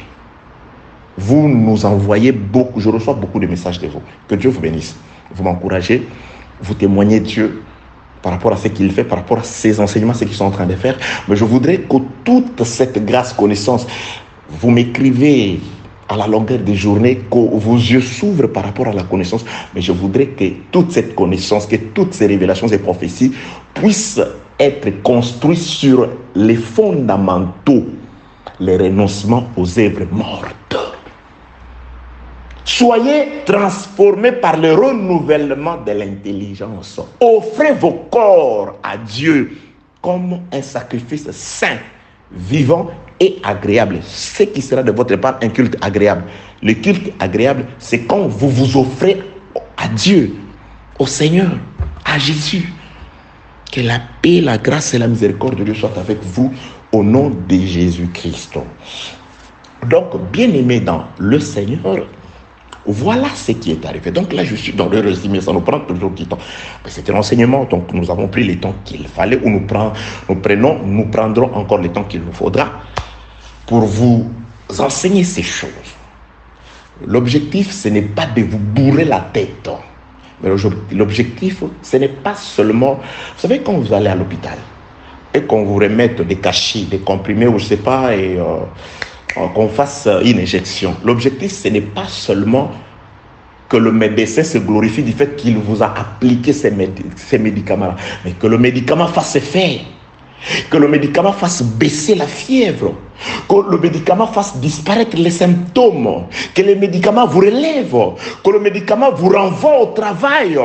Vous nous envoyez beaucoup, je reçois beaucoup de messages de vous. Que Dieu vous bénisse. Vous m'encouragez, vous témoignez Dieu par rapport à ce qu'il fait, par rapport à ses enseignements, ce qu'ils sont en train de faire. Mais je voudrais que toute cette grâce, connaissance, vous m'écrivez à la longueur des journées, que vos yeux s'ouvrent par rapport à la connaissance. Mais je voudrais que toute cette connaissance, que toutes ces révélations et prophéties puissent être construites sur les fondamentaux, les renoncements aux œuvres mortes. Soyez transformés par le renouvellement de l'intelligence. Offrez vos corps à Dieu comme un sacrifice saint, vivant et agréable. Ce qui sera de votre part un culte agréable. Le culte agréable, c'est quand vous vous offrez à Dieu, au Seigneur, à Jésus. Que la paix, la grâce et la miséricorde de Dieu soient avec vous au nom de Jésus-Christ. Donc, bien-aimés dans le Seigneur, voilà ce qui est arrivé. Donc là, je suis dans le résumé, ça nous prend toujours du temps. C'était l'enseignement, donc nous avons pris le temps qu'il fallait, ou nous prendrons encore le temps qu'il nous faudra pour vous enseigner ces choses. L'objectif, ce n'est pas de vous bourrer la tête. Mais l'objectif, ce n'est pas seulement... Vous savez, quand vous allez à l'hôpital et qu'on vous remette des cachets, des comprimés, ou je ne sais pas, et... qu'on fasse une injection. L'objectif, ce n'est pas seulement que le médecin se glorifie du fait qu'il vous a appliqué ces médicaments-là, mais que le médicament fasse effet, que le médicament fasse baisser la fièvre, que le médicament fasse disparaître les symptômes, que le médicament vous relève, que le médicament vous renvoie au travail.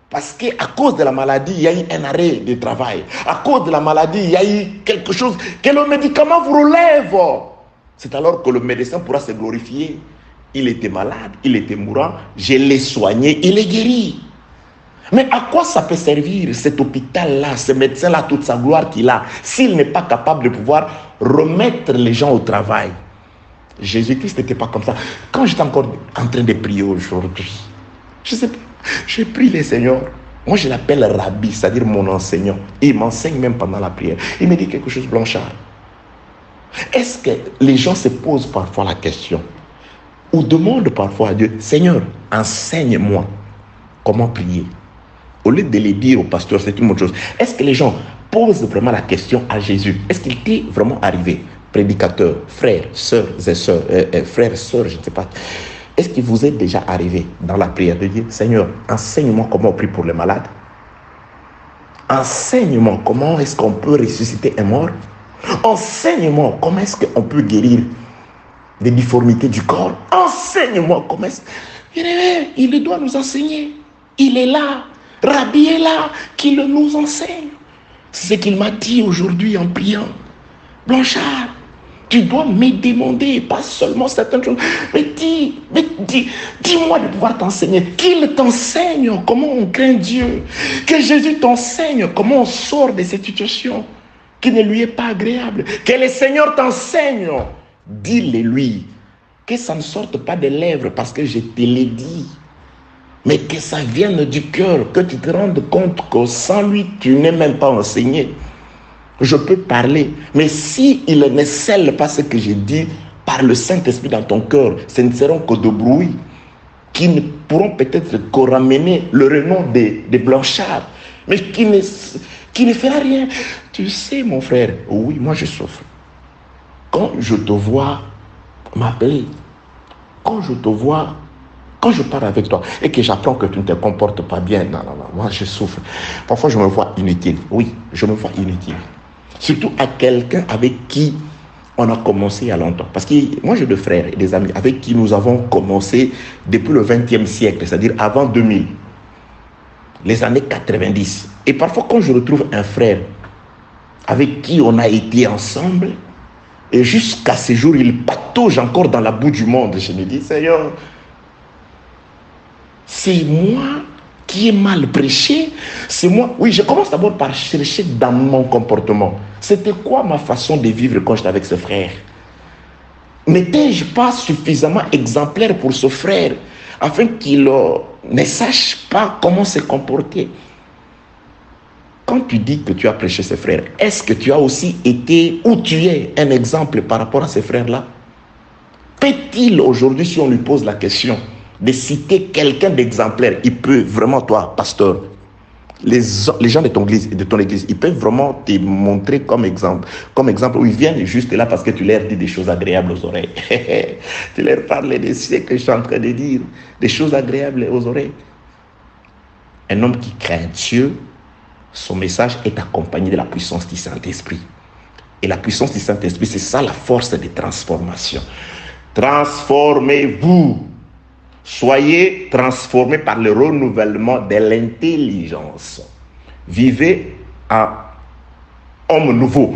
Parce qu'à cause de la maladie, il y a eu un arrêt de travail. À cause de la maladie, il y a eu quelque chose, que le médicament vous relève. C'est alors que le médecin pourra se glorifier. Il était malade, il était mourant, je l'ai soigné, il est guéri. Mais à quoi ça peut servir cet hôpital-là, ce médecin-là, toute sa gloire qu'il a, s'il n'est pas capable de pouvoir remettre les gens au travail? Jésus-Christ n'était pas comme ça. Quand j'étais encore en train de prier aujourd'hui, je sais pas, j'ai prié le Seigneur. Moi, je l'appelle Rabbi, c'est-à-dire mon enseignant. Et il m'enseigne même pendant la prière. Il me dit quelque chose, Blanchard. Est-ce que les gens se posent parfois la question ou demandent parfois à Dieu, Seigneur, enseigne-moi comment prier? Au lieu de le dire au pasteur, c'est une autre chose. Est-ce que les gens posent vraiment la question à Jésus? Est-ce qu'il t'est vraiment arrivé, prédicateur, frères, sœurs et sœurs, frères, sœurs, je ne sais pas. Est-ce qu'il vous est déjà arrivé dans la prière de dire, Seigneur, enseigne-moi comment on prie pour les malades? Enseigne-moi comment est-ce qu'on peut ressusciter un mort? Enseigne-moi comment est-ce qu'on peut guérir des difformités du corps? Enseigne-moi comment est-ce... Il doit nous enseigner. Il est là. Rabbi est là, qu'il nous enseigne. C'est ce qu'il m'a dit aujourd'hui en priant. Blanchard, tu dois me demander, pas seulement certaines choses, mais dis-moi de pouvoir t'enseigner. Qu'il t'enseigne comment on craint Dieu. Que Jésus t'enseigne comment on sort de cette situation qui ne lui est pas agréable. Que le Seigneur t'enseigne. Dis-le lui. Que ça ne sorte pas des lèvres parce que je te l'ai dit. Mais que ça vienne du cœur, que tu te rendes compte que sans lui, tu n'es même pas enseigné. Je peux parler, mais si il ne scelle pas ce que j'ai dit par le Saint-Esprit dans ton cœur, ce ne seront que de bruit qui ne pourront peut-être que ramener le renom des Blanchards, mais qui ne fera rien. Tu sais, mon frère, oui, moi je souffre. Quand je te vois m'appeler, quand je te vois, quand je parle avec toi et que j'apprends que tu ne te comportes pas bien, non, moi je souffre. Parfois je me vois inutile. Oui, je me vois inutile. Surtout à quelqu'un avec qui on a commencé il y a longtemps. Parce que moi j'ai des frères et des amis avec qui nous avons commencé depuis le 20e siècle, c'est-à-dire avant 2000, les années 90. Et parfois quand je retrouve un frère avec qui on a été ensemble, et jusqu'à ce jour il patauge encore dans la boue du monde, je me dis, Seigneur, c'est moi qui ai mal prêché, c'est moi. Oui, je commence d'abord par chercher dans mon comportement. C'était quoi ma façon de vivre quand j'étais avec ce frère? N'étais-je pas suffisamment exemplaire pour ce frère afin qu'il ne sache pas comment se comporter? Quand tu dis que tu as prêché ce frère, est-ce que tu as aussi été ou tu es un exemple par rapport à ce frère-là? Peut-il aujourd'hui, si on lui pose la question, de citer quelqu'un d'exemplaire, il peut vraiment, toi, pasteur, les gens de ton église, ils peuvent vraiment te montrer comme exemple où ils viennent juste là parce que tu leur dis des choses agréables aux oreilles. Tu leur parles de ce que je suis en train de dire, des choses agréables aux oreilles. Un homme qui craint Dieu, son message est accompagné de la puissance du Saint-Esprit. Et la puissance du Saint-Esprit, c'est ça la force de transformation. Transformez-vous. Soyez transformés par le renouvellement de l'intelligence. Vivez en homme nouveau.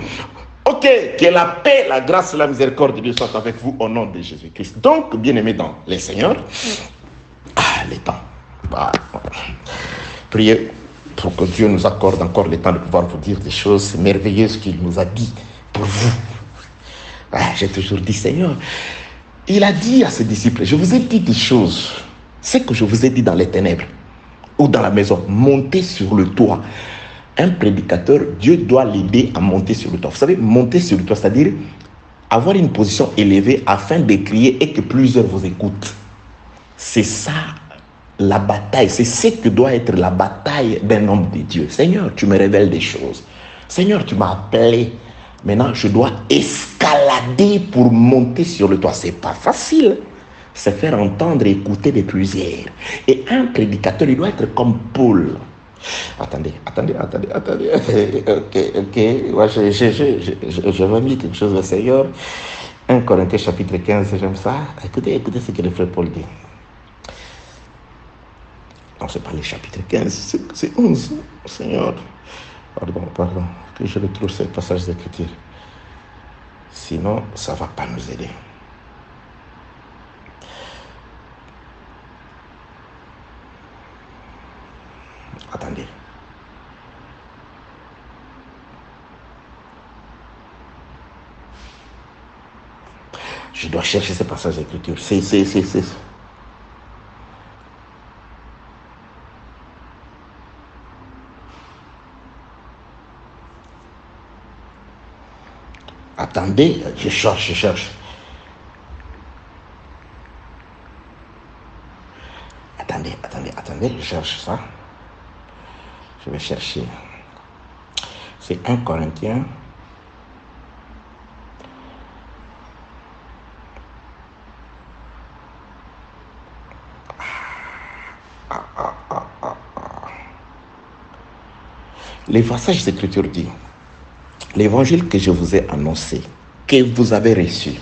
Ok, que la paix, la grâce et la miséricorde de Dieu soient avec vous au nom de Jésus-Christ. Donc, bien-aimés dans les Seigneurs, les temps. Priez pour que Dieu nous accorde encore le temps de pouvoir vous dire des choses merveilleuses qu'il nous a dit pour vous. J'ai toujours dit, Seigneur, il a dit à ses disciples, je vous ai dit des choses, ce que je vous ai dit dans les ténèbres ou dans la maison, montez sur le toit. Un prédicateur, Dieu doit l'aider à monter sur le toit. Vous savez, monter sur le toit, c'est-à-dire avoir une position élevée afin de crier et que plusieurs vous écoutent. C'est ça la bataille, c'est ce que doit être la bataille d'un homme de Dieu. Seigneur, tu me révèles des choses. Seigneur, tu m'as appelé. Maintenant, je dois escalader pour monter sur le toit. C'est pas facile. Se faire entendre et écouter de plusieurs. Et un prédicateur, il doit être comme Paul. Attendez. Ok. Ouais, je remis quelque chose au Seigneur. 1 Corinthiens chapitre 15, j'aime ça. Écoutez ce que le frère Paul dit. Non, c'est pas le chapitre 15, c'est 11. Seigneur, pardon, que je retrouve ce passage d'écriture. Sinon, ça ne va pas nous aider. Attendez. Je dois chercher ce passage d'écriture. Attendez, je cherche. Attendez, je cherche ça. Je vais chercher. C'est 1 Corinthiens. Les passages d'écriture disent, l'évangile que je vous ai annoncé, que vous avez reçu,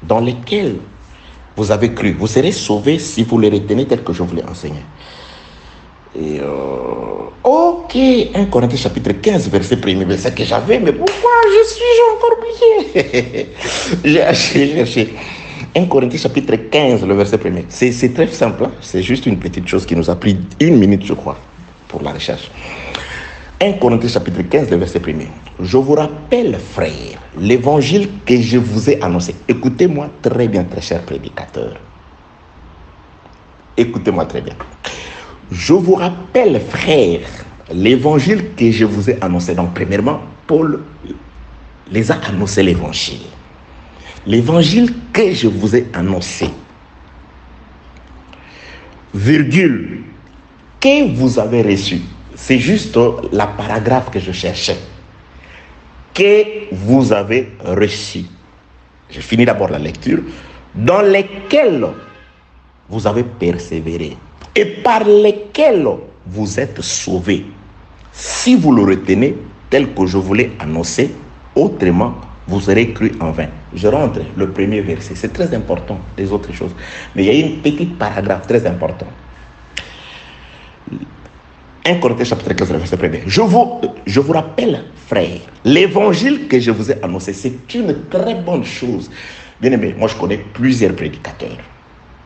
dans lequel vous avez cru, vous serez sauvés si vous le retenez tel que je vous l'ai enseigné. Et ok, 1 Corinthiens chapitre 15, verset 1er, verset que j'avais, mais pourquoi j'ai encore oublié? J'ai cherché. 1 Corinthiens chapitre 15, le verset 1er. C'est très simple, hein? C'est juste une petite chose qui nous a pris 1 minute, je crois, pour la recherche. 1 Corinthiens chapitre 15, le verset 1er. Je vous rappelle, frères, l'évangile que je vous ai annoncé. Écoutez-moi très bien, très cher prédicateur. Écoutez-moi très bien. Je vous rappelle, frères, l'évangile que je vous ai annoncé. Donc, premièrement, Paul les a annoncé l'évangile. L'évangile que je vous ai annoncé. Virgule. Que vous avez reçu. C'est juste la paragraphe que je cherchais. Que vous avez reçu. Je finis d'abord la lecture. Dans lesquels vous avez persévéré. Et par lesquels vous êtes sauvés. Si vous le retenez tel que je vous l'ai annoncé, autrement, vous aurez cru en vain. Je rentre le premier verset. C'est très important des autres choses. Mais il y a une petite paragraphe très importante. 1 Corinthiens chapitre 15, verset 1er. Je vous rappelle, frères, l'évangile que je vous ai annoncé, c'est une très bonne chose. Bien aimé, moi je connais plusieurs prédicateurs.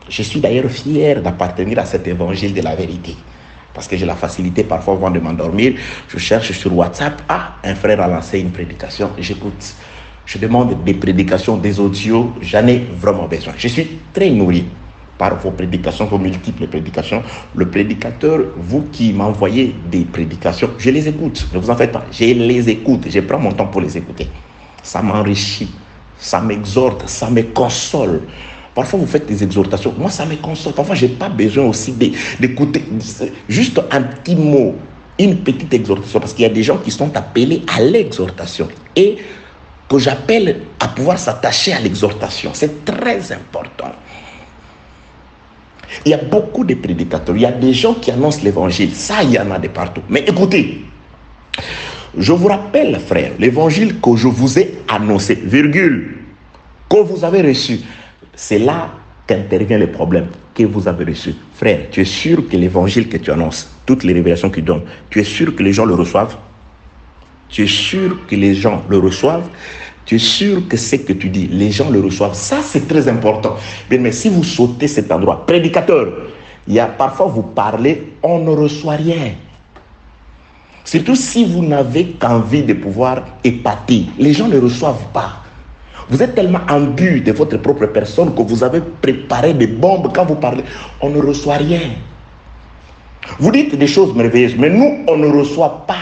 Je suis d'ailleurs fier d'appartenir à cet évangile de la vérité. Parce que j'ai la facilité parfois avant de m'endormir. Je cherche sur WhatsApp. Ah, un frère a lancé une prédication. J'écoute. Je demande des prédications, des audios. J'en ai vraiment besoin. Je suis très nourri par vos prédications, vos multiples prédications. Le prédicateur, vous qui m'envoyez des prédications, je les écoute. Ne vous en faites pas. Je les écoute. Je prends mon temps pour les écouter. Ça m'enrichit. Ça m'exhorte. Ça me console. Parfois, vous faites des exhortations. Moi, ça me console. Parfois, je n'ai pas besoin aussi d'écouter juste un petit mot, une petite exhortation. Parce qu'il y a des gens qui sont appelés à l'exhortation. Et que j'appelle à pouvoir s'attacher à l'exhortation. C'est très important. Il y a beaucoup de prédicateurs. Il y a des gens qui annoncent l'évangile. Ça, il y en a de partout. Mais écoutez, je vous rappelle, frère, l'évangile que je vous ai annoncé, virgule, que vous avez reçu. C'est là qu'intervient le problème que vous avez reçu. Frère, tu es sûr que l'évangile que tu annonces, toutes les révélations que tu donnes, tu es sûr que les gens le reçoivent? Tu es sûr que les gens le reçoivent? Tu es sûr que ce que tu dis, les gens le reçoivent? Ça, c'est très important. Mais si vous sautez cet endroit, prédicateur, il y a parfois vous parlez, on ne reçoit rien. Surtout si vous n'avez qu'envie de pouvoir épater. Les gens ne reçoivent pas. Vous êtes tellement imbu de votre propre personne que vous avez préparé des bombes quand vous parlez. On ne reçoit rien. Vous dites des choses merveilleuses, mais nous, on ne reçoit pas.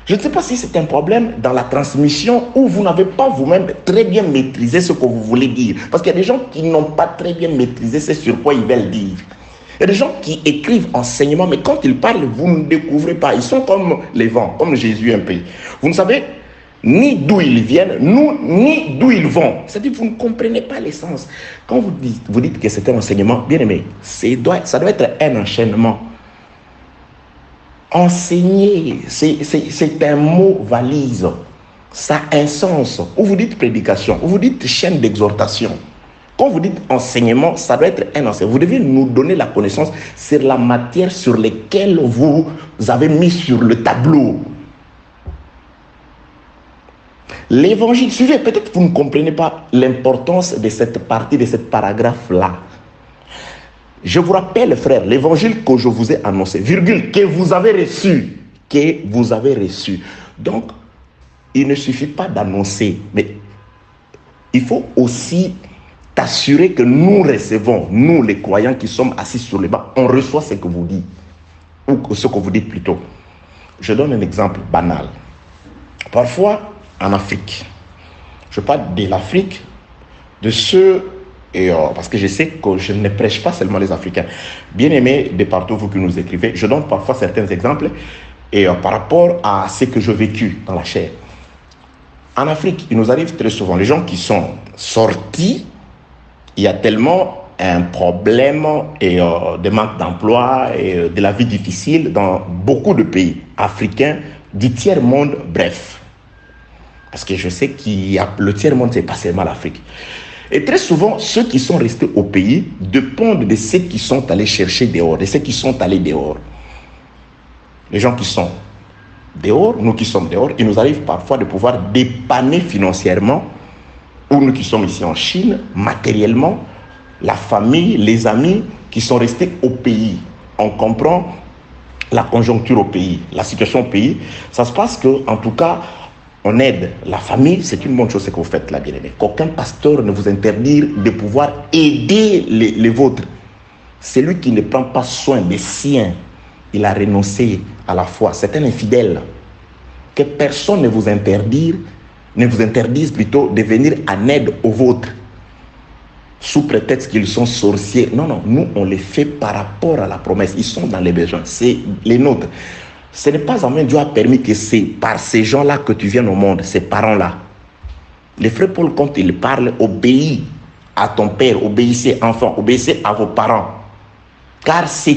Je ne sais pas si c'est un problème dans la transmission ou vous n'avez pas vous-même très bien maîtrisé ce que vous voulez dire. Parce qu'il y a des gens qui n'ont pas très bien maîtrisé ce sur quoi ils veulent dire. Il y a des gens qui écrivent enseignement, mais quand ils parlent, vous ne découvrez pas. Ils sont comme les vents, comme Jésus un peu. Vous ne savez ni d'où ils viennent, ni d'où ils vont. C'est-à-dire que vous ne comprenez pas l'essence. Quand vous dites que c'est un enseignement, bien aimé, ça doit être un enchaînement. Enseigner, c'est un mot valise. Ça a un sens. Ou vous dites prédication, ou vous dites chaîne d'exhortation. Quand vous dites enseignement, ça doit être un enseignement. Vous devez nous donner la connaissance sur la matière sur laquelle vous avez mis sur le tableau. L'évangile, suivez, peut-être que vous ne comprenez pas l'importance de cette partie, de cette paragraphe-là. Je vous rappelle, frère, l'évangile que je vous ai annoncé, virgule, que vous avez reçu. Que vous avez reçu. Donc, il ne suffit pas d'annoncer, mais il faut aussi t'assurer que nous recevons, nous les croyants qui sommes assis sur les bancs, on reçoit ce que vous dites, ou ce que vous dites plutôt. Je donne un exemple banal. Parfois, en Afrique, je parle de l'Afrique, de ceux, parce que je sais que je ne prêche pas seulement les Africains. Bien aimés de partout vous qui nous écrivez, je donne parfois certains exemples par rapport à ce que j'ai vécu dans la chair. En Afrique, il nous arrive très souvent, les gens qui sont sortis, il y a tellement un problème de manque d'emploi et de la vie difficile dans beaucoup de pays africains, du tiers-monde, bref. Parce que je sais qu'il y a le tiers-monde, c'est pas seulement l'Afrique. Et très souvent, ceux qui sont restés au pays dépendent de ceux qui sont allés chercher dehors, de ceux qui sont allés dehors. Les gens qui sont dehors, nous qui sommes dehors, il nous arrive parfois de pouvoir dépanner financièrement, ou nous qui sommes ici en Chine, matériellement, la famille, les amis qui sont restés au pays. On comprend la conjoncture au pays, la situation au pays. Ça se passe que, en tout cas, on aide la famille, c'est une bonne chose ce que vous faites là, bien aimé. Qu'aucun pasteur ne vous interdire de pouvoir aider les vôtres. Celui qui ne prend pas soin des siens, il a renoncé à la foi. C'est un infidèle. Que personne ne vous interdise plutôt de venir en aide aux vôtres. Sous prétexte qu'ils sont sorciers. Non, non, nous on les fait par rapport à la promesse. Ils sont dans les besoins, c'est les nôtres. Ce n'est pas en vain, Dieu a permis que c'est par ces gens-là que tu viennes au monde, ces parents-là. Les frères Paul, quand ils parlent, obéis à ton père, obéissez enfants, obéissez à vos parents. Car c'est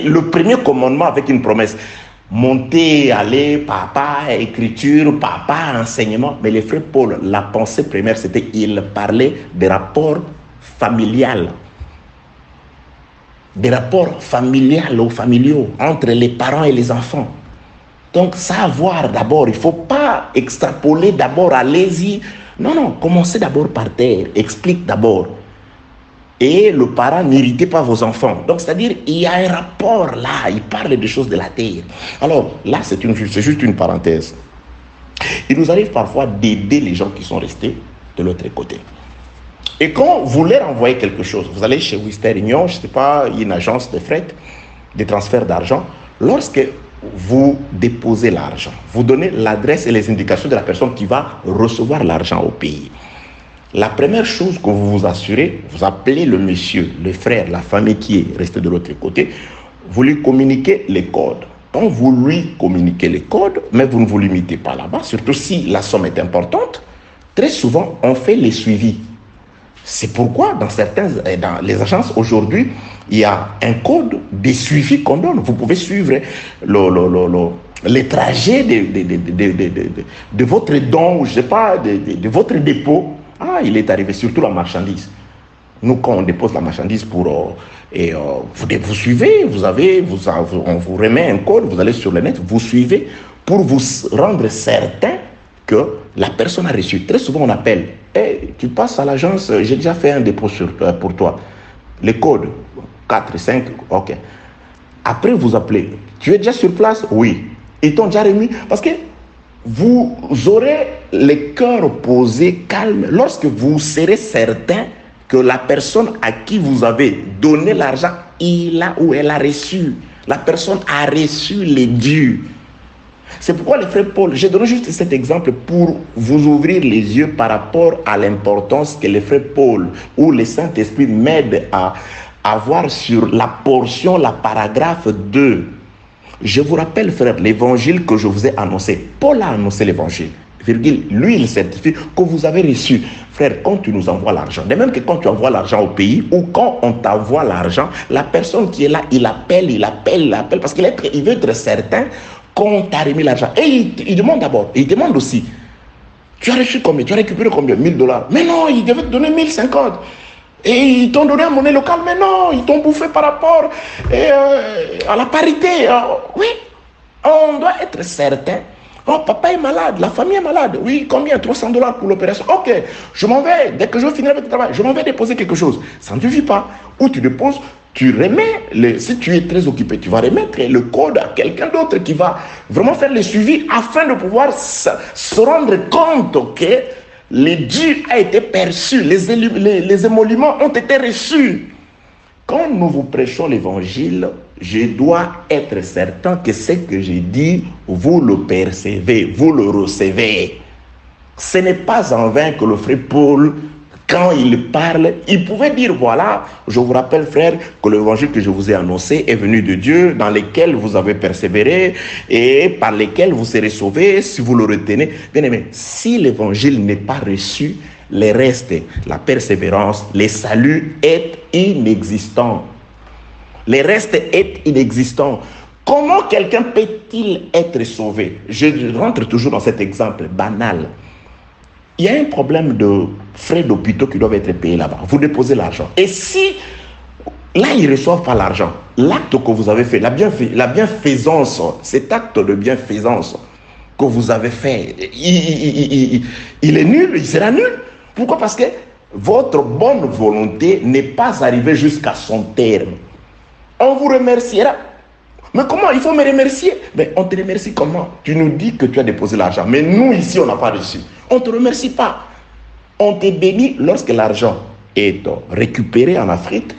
le premier commandement avec une promesse. Monter, aller, papa, écriture, papa, enseignement. Mais les frères Paul, la pensée première, c'était il parlait des rapports familiales. Des rapports familiales ou familiaux entre les parents et les enfants. Donc, savoir d'abord, il ne faut pas extrapoler d'abord, allez-y. Non, non, commencez d'abord par terre, explique d'abord. Et le parent, n'irritez pas vos enfants. Donc, c'est-à-dire, il y a un rapport là, il parle des choses de la terre. Alors, là, c'est juste une parenthèse. Il nous arrive parfois d'aider les gens qui sont restés de l'autre côté. Et quand vous leur envoyez quelque chose, vous allez chez Western Union, je ne sais pas, une agence de fret, de transfert d'argent, lorsque vous déposez l'argent, vous donnez l'adresse et les indications de la personne qui va recevoir l'argent au pays. La première chose que vous vous assurez, vous appelez le monsieur, le frère, la famille qui est restée de l'autre côté, vous lui communiquez les codes. Quand vous lui communiquez les codes, mais vous ne vous limitez pas là-bas, surtout si la somme est importante, très souvent, on fait les suivis. C'est pourquoi dans les agences aujourd'hui, il y a un code de suivi qu'on donne. Vous pouvez suivre les trajets de votre don, je ne sais pas, de votre dépôt. Ah, il est arrivé, surtout la marchandise. Nous, quand on dépose la marchandise vous suivez, on vous remet un code, vous allez sur le net, vous suivez pour vous rendre certain que la personne a reçu. Très souvent, on appelle. Hey, tu passes à l'agence, j'ai déjà fait un dépôt pour toi. Le code, 4, 5, ok. Après, vous appelez. Tu es déjà sur place? Oui. Ils t'ont déjà remis? Parce que vous aurez le cœur posé, calme, lorsque vous serez certain que la personne à qui vous avez donné l'argent, il a ou elle a reçu. La personne a reçu les dus. C'est pourquoi les frères Paul, j'ai donné juste cet exemple pour vous ouvrir les yeux par rapport à l'importance que les frères Paul ou le Saint-Esprit m'aident à avoir sur la portion, la paragraphe 2. Je vous rappelle, frère, l'évangile que je vous ai annoncé. Paul a annoncé l'évangile. Lui, il certifie que vous avez reçu. Frère, quand tu nous envoies l'argent, de même que quand tu envoies l'argent au pays ou quand on t'envoie l'argent, la personne qui est là, il appelle parce qu'il veut être certain qu'on t'a remis l'argent. Et il demande d'abord, il demande aussi, tu as reçu combien? Tu as récupéré combien? $1000. Mais non, il devait te donner 1050. Et ils t'ont donné en monnaie locale, mais non, ils t'ont bouffé par rapport à la parité. Oui, on doit être certain. Oh, papa est malade, la famille est malade. Oui, combien? $300 pour l'opération. Ok, je m'en vais, dès que je finis avec le travail, je m'en vais déposer quelque chose. Ça ne suffit pas. Où tu déposes, tu remets, si tu es très occupé, tu vas remettre le code à quelqu'un d'autre qui va vraiment faire le suivi afin de pouvoir se rendre compte que le dû a été perçu, les émoluments ont été reçus. Quand nous vous prêchons l'évangile, je dois être certain que ce que j'ai dit, vous le percevez, vous le recevez. Ce n'est pas en vain que le frère Paul, quand il parle, il pouvait dire, voilà, je vous rappelle frère, que l'évangile que je vous ai annoncé est venu de Dieu, dans lequel vous avez persévéré et par lesquels vous serez sauvés, si vous le retenez. Bien aimé, si l'évangile n'est pas reçu, le reste, la persévérance, le salut est inexistant. Le reste est inexistant. Comment quelqu'un peut-il être sauvé? Je rentre toujours dans cet exemple banal. Il y a un problème de frais d'hôpitaux qui doivent être payés là-bas. Vous déposez l'argent. Et si là, ils ne reçoivent pas l'argent, l'acte que vous avez fait, la bienfaisance, cet acte de bienfaisance que vous avez fait, il est nul, il sera nul. Pourquoi? Parce que votre bonne volonté n'est pas arrivée jusqu'à son terme. On vous remerciera. Mais comment? Il faut me remercier. Mais on te remercie comment? Tu nous dis que tu as déposé l'argent. Mais nous, ici, on n'a pas reçu. On ne te remercie pas. On te bénit lorsque l'argent est récupéré en Afrique,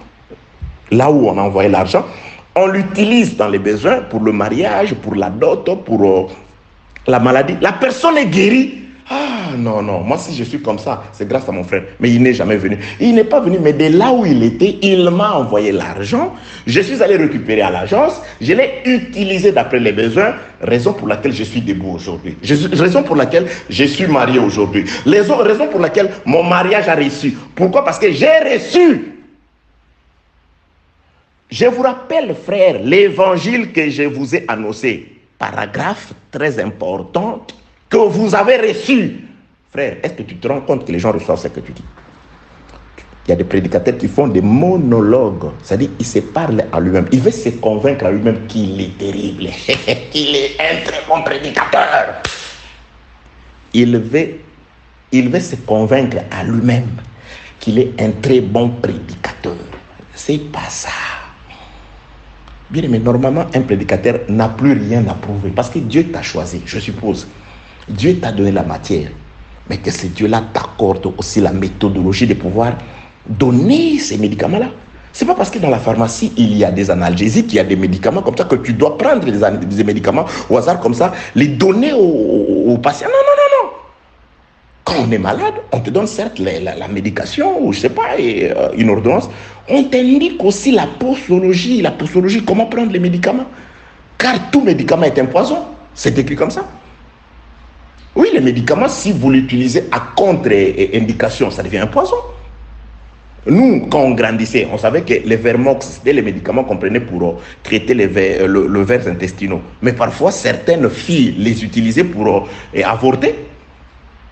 là où on a envoyé l'argent. On l'utilise dans les besoins pour le mariage, pour la dot, pour la maladie. La personne est guérie. Ah non, non, moi si je suis comme ça, c'est grâce à mon frère. Mais il n'est jamais venu. Il n'est pas venu, mais de là où il était, il m'a envoyé l'argent. Je suis allé récupérer à l'agence. Je l'ai utilisé d'après les besoins. Raison pour laquelle je suis debout aujourd'hui. Raison pour laquelle je suis marié aujourd'hui. Raison pour laquelle mon mariage a réussi. Pourquoi? Parce que j'ai reçu. Je vous rappelle, frère, l'évangile que je vous ai annoncé. Paragraphe très important que vous avez reçu. Frère, est-ce que tu te rends compte que les gens reçoivent ce que tu dis? Il y a des prédicateurs qui font des monologues. C'est-à-dire, il se parle à lui-même. Il veut se convaincre à lui-même qu'il est terrible. Qu'il est un très bon prédicateur. Il veut se convaincre à lui-même qu'il est un très bon prédicateur. C'est pas ça. Bien aimé, normalement, un prédicateur n'a plus rien à prouver. Parce que Dieu t'a choisi, je suppose. Dieu t'a donné la matière. Mais que ce Dieu-là t'accorde aussi la méthodologie de pouvoir donner ces médicaments-là. Ce n'est pas parce que dans la pharmacie, il y a des analgésiques, il y a des médicaments comme ça que tu dois prendre des médicaments au hasard comme ça, les donner aux patients. Non, non, non, non. Quand on est malade, on te donne certes la médication, ou je ne sais pas, une ordonnance. On t'indique aussi la posologie, comment prendre les médicaments. Car tout médicament est un poison. C'est écrit comme ça. Oui, les médicaments, si vous l'utilisez à contre-indication, ça devient un poison. Nous, quand on grandissait, on savait que les Vermox, c'était les médicaments qu'on prenait pour traiter le vers intestinaux. Mais parfois, certaines filles les utilisaient pour avorter.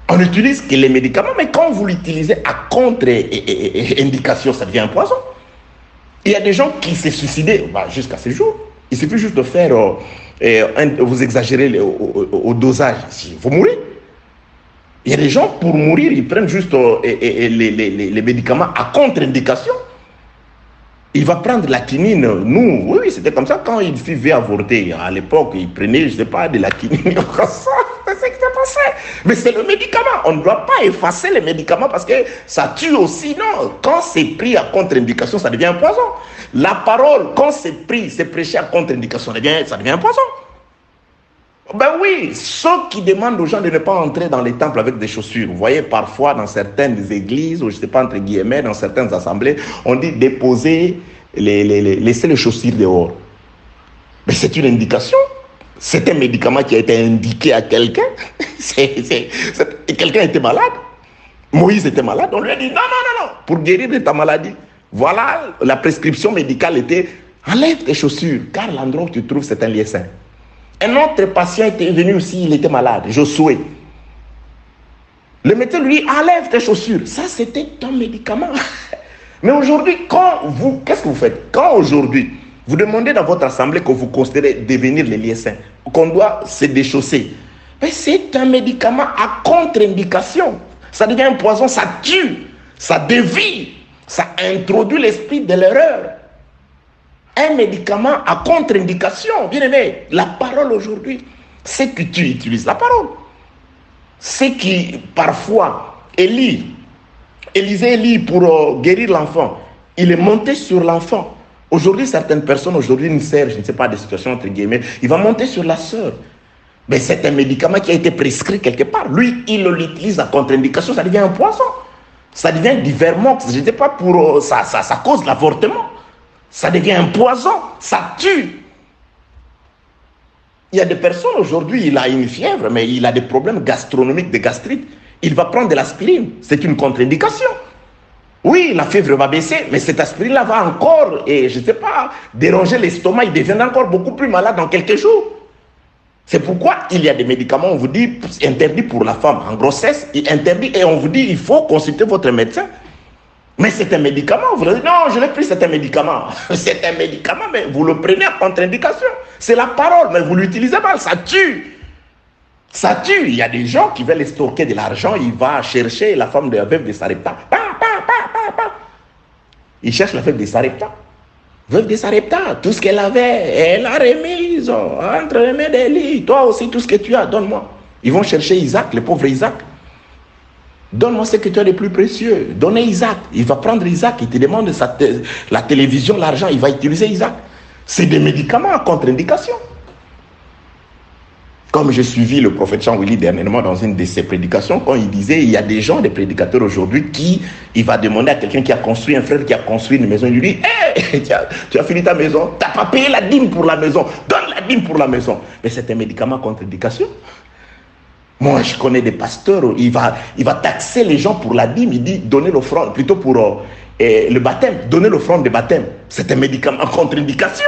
On n'utilise que les médicaments, mais quand vous l'utilisez à contre-indication, ça devient un poison. Il y a des gens qui se suicidaient jusqu'à ce jour. Il suffit juste de faire, vous exagérez au dosage, vous mourrez. Il y a des gens, pour mourir, ils prennent juste les médicaments à contre-indication. Il va prendre la quinine. Nous, oui, c'était comme ça. Quand il veut avorter, à l'époque, il prenait, je ne sais pas, de la quinine comme ça. C'est ce qui s'est passé. Mais c'est le médicament. On ne doit pas effacer les médicaments parce que ça tue aussi. Non, quand c'est pris à contre-indication, ça devient un poison. La parole, quand c'est prêché à contre-indication, ça devient un poison. Ben oui, ceux qui demandent aux gens de ne pas entrer dans les temples avec des chaussures. Vous voyez, parfois dans certaines églises, ou je ne sais pas, entre guillemets, dans certaines assemblées, on dit déposer, laisser les chaussures dehors. Mais c'est une indication. C'est un médicament qui a été indiqué à quelqu'un. Quelqu'un était malade. Moïse était malade. On lui a dit non, non, non, non, pour guérir de ta maladie. Voilà, la prescription médicale était enlève tes chaussures, car l'endroit où tu te trouves, c'est un lieu saint. Un autre patient était venu aussi, il était malade, Josué. Le médecin lui dit, enlève tes chaussures. Ça, c'était un médicament. Mais aujourd'hui, qu'est-ce que vous faites? Quand aujourd'hui, vous demandez dans votre assemblée que vous considérez devenir les lieux saints, qu'on doit se déchausser, mais c'est un médicament à contre-indication. Ça devient un poison, ça tue, ça dévie, ça introduit l'esprit de l'erreur. Un médicament à contre-indication, bien aimé. La parole aujourd'hui, c'est que tu utilises la parole. C'est qui, parfois, Élie pour guérir l'enfant, il est monté sur l'enfant. Aujourd'hui, certaines personnes, une sœur, je ne sais pas, des situations entre guillemets, il va monter sur la sœur. Mais c'est un médicament qui a été prescrit quelque part. Lui, il l'utilise à contre-indication, ça devient un poison. Ça devient du vermox, je ne sais pas, pour ça cause l'avortement. Ça devient un poison, ça tue. Il y a des personnes aujourd'hui, il a une fièvre, mais il a des problèmes gastronomiques, de gastrite. Il va prendre de l'aspirine, c'est une contre-indication. Oui, la fièvre va baisser, mais cette aspirine-là va encore, et je ne sais pas, déranger l'estomac, il deviendra encore beaucoup plus malade dans quelques jours. C'est pourquoi il y a des médicaments, on vous dit, interdits pour la femme en grossesse, interdit, et on vous dit, il faut consulter votre médecin. Mais c'est un médicament, vous dites, non, je l'ai pris, c'est un médicament. C'est un médicament, mais vous le prenez en contre-indication. C'est la parole, mais vous l'utilisez mal, ça tue. Ça tue. Il y a des gens qui veulent estorquer de l'argent, il va chercher la femme de la veuve de Sarepta. Il cherche la veuve de Sarepta. Veuve de Sarepta, tout ce qu'elle avait, elle a remis entre les mains d'Élie. Toi aussi, tout ce que tu as, donne-moi. Ils vont chercher Isaac, le pauvre Isaac. Donne-moi ce que tu as de plus précieux. Donnez Isaac. Il va prendre Isaac, il te demande la télévision, l'argent, il va utiliser Isaac. C'est des médicaments à contre-indication. Comme j'ai suivi le prophète Jean Willy dernièrement dans une de ses prédications, quand il disait, il y a des gens, des prédicateurs aujourd'hui, il va demander à quelqu'un qui a construit, un frère qui a construit une maison, il lui dit, hey, tu as fini ta maison, tu n'as pas payé la dîme pour la maison, donne la dîme pour la maison. Mais c'est un médicament à contre-indication. Moi, je connais des pasteurs, il va taxer les gens pour la dîme, il dit, donnez l'offrande, plutôt pour le baptême, donnez l'offrande de baptême. C'est un médicament à contre-indication.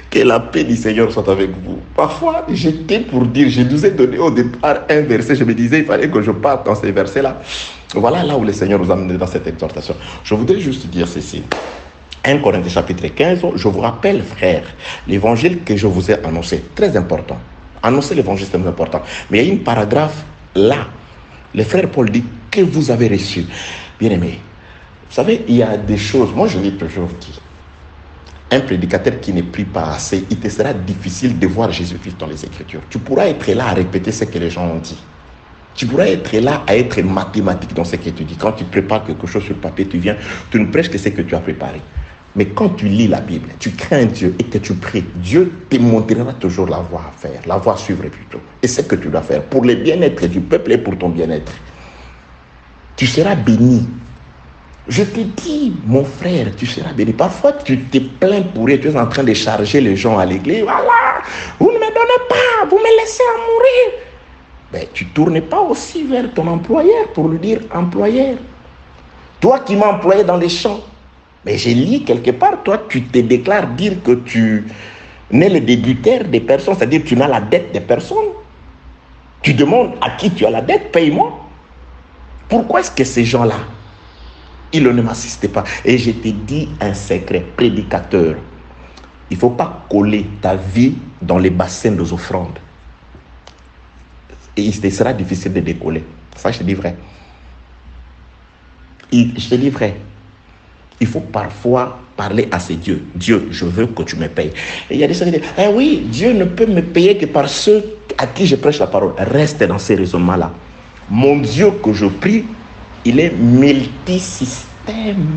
Que la paix du Seigneur soit avec vous. Parfois, j'étais pour dire, je vous ai donné au départ un verset, je me disais, il fallait que je parte dans ces versets-là. Voilà là où le Seigneur nous a amené dans cette exhortation. Je voudrais juste dire ceci. 1 Corinthiens chapitre 15, je vous rappelle, frères, l'évangile que je vous ai annoncé, très important. Annoncer l'évangile, c'est très important. Mais il y a une paragraphe là. Le frère Paul dit que vous avez reçu. Bien aimé, vous savez, il y a des choses, moi je l'ai toujours dit. Un prédicateur qui ne prie pas assez, il te sera difficile de voir Jésus-Christ dans les Écritures. Tu pourras être là à répéter ce que les gens ont dit. Tu pourras être là à être mathématique dans ce que tu dis. Quand tu prépares quelque chose sur le papier, tu viens, tu ne prêches que ce que tu as préparé. Mais quand tu lis la Bible, tu crains Dieu et que tu pries, Dieu te montrera toujours la voie à faire, la voie à suivre plutôt. Et ce que tu dois faire pour le bien-être du peuple et pour ton bien-être. Tu seras béni. Je te dis, mon frère, tu seras béni. Parfois, tu te plains pour rien, tu es en train de charger les gens à l'église. Voilà, vous ne me donnez pas, vous me laissez à mourir. Mais tu ne tournes pas aussi vers ton employeur pour lui dire, employeur, toi qui m'as employé dans les champs, mais j'ai lu quelque part, toi, tu te déclares dire que tu n'es le débiteur des personnes, c'est-à-dire que tu n'as la dette des personnes. Tu demandes à qui tu as la dette, paye-moi. Pourquoi est-ce que ces gens-là, ils ne m'assistent pas? Et je te dis un secret, prédicateur. Il ne faut pas coller ta vie dans les bassins des offrandes. Et il te sera difficile de décoller. Ça, je te dis vrai. Je te dis vrai. Il faut parfois parler à ces dieux. Dieu, je veux que tu me payes. Et il y a des gens qui disent, eh oui, Dieu ne peut me payer que par ceux à qui je prêche la parole. Reste dans ces raisonnements-là. Mon Dieu que je prie, il est multisystème.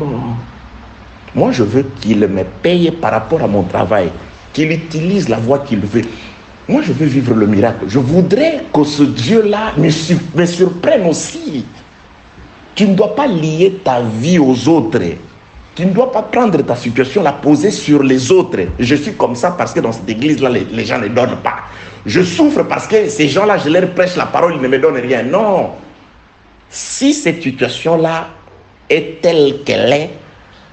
Moi, je veux qu'il me paye par rapport à mon travail, qu'il utilise la voie qu'il veut. Moi, je veux vivre le miracle. Je voudrais que ce Dieu-là me surprenne aussi. Tu ne dois pas lier ta vie aux autres. Tu ne dois pas prendre ta situation, la poser sur les autres. Je suis comme ça parce que dans cette église-là, les gens ne donnent pas. Je souffre parce que ces gens-là, je leur prêche la parole, ils ne me donnent rien. Non. Si cette situation-là est telle qu'elle est,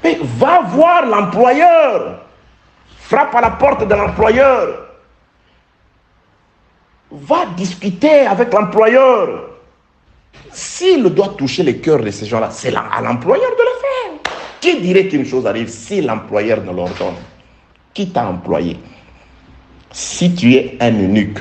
mais va voir l'employeur. Frappe à la porte de l'employeur. Va discuter avec l'employeur. S'il doit toucher le cœur de ces gens-là, c'est à l'employeur de le faire. Qui dirait qu'une chose arrive si l'employeur ne l'ordonne? Qui t'a employé? Si tu es un eunuque,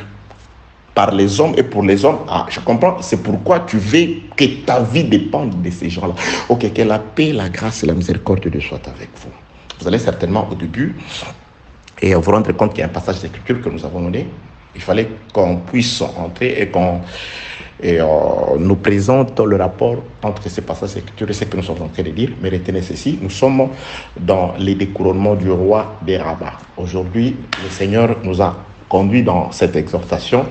par les hommes et pour les hommes, je comprends, c'est pourquoi tu veux que ta vie dépende de ces gens-là. Ok, que la paix, la grâce et la miséricorde de Dieu soient avec vous. Vous allez certainement au début et vous rendre compte qu'il y a un passage d'écriture que nous avons donné. Il fallait qu'on puisse entrer et qu'on Et nous présente le rapport entre ces passages d'écriture et ce que nous sommes en train de dire. Mais retenez ceci, nous sommes dans les découronnements du roi des Rabbins. Aujourd'hui, le Seigneur nous a conduit dans cette exhortation.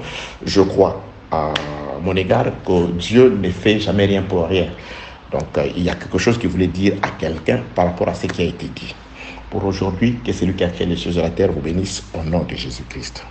Je crois à mon égard que Dieu ne fait jamais rien pour rien. Donc, il y a quelque chose qu'il voulait dire à quelqu'un par rapport à ce qui a été dit. Pour aujourd'hui, que celui qui a créé les choses de la terre vous bénisse au nom de Jésus-Christ.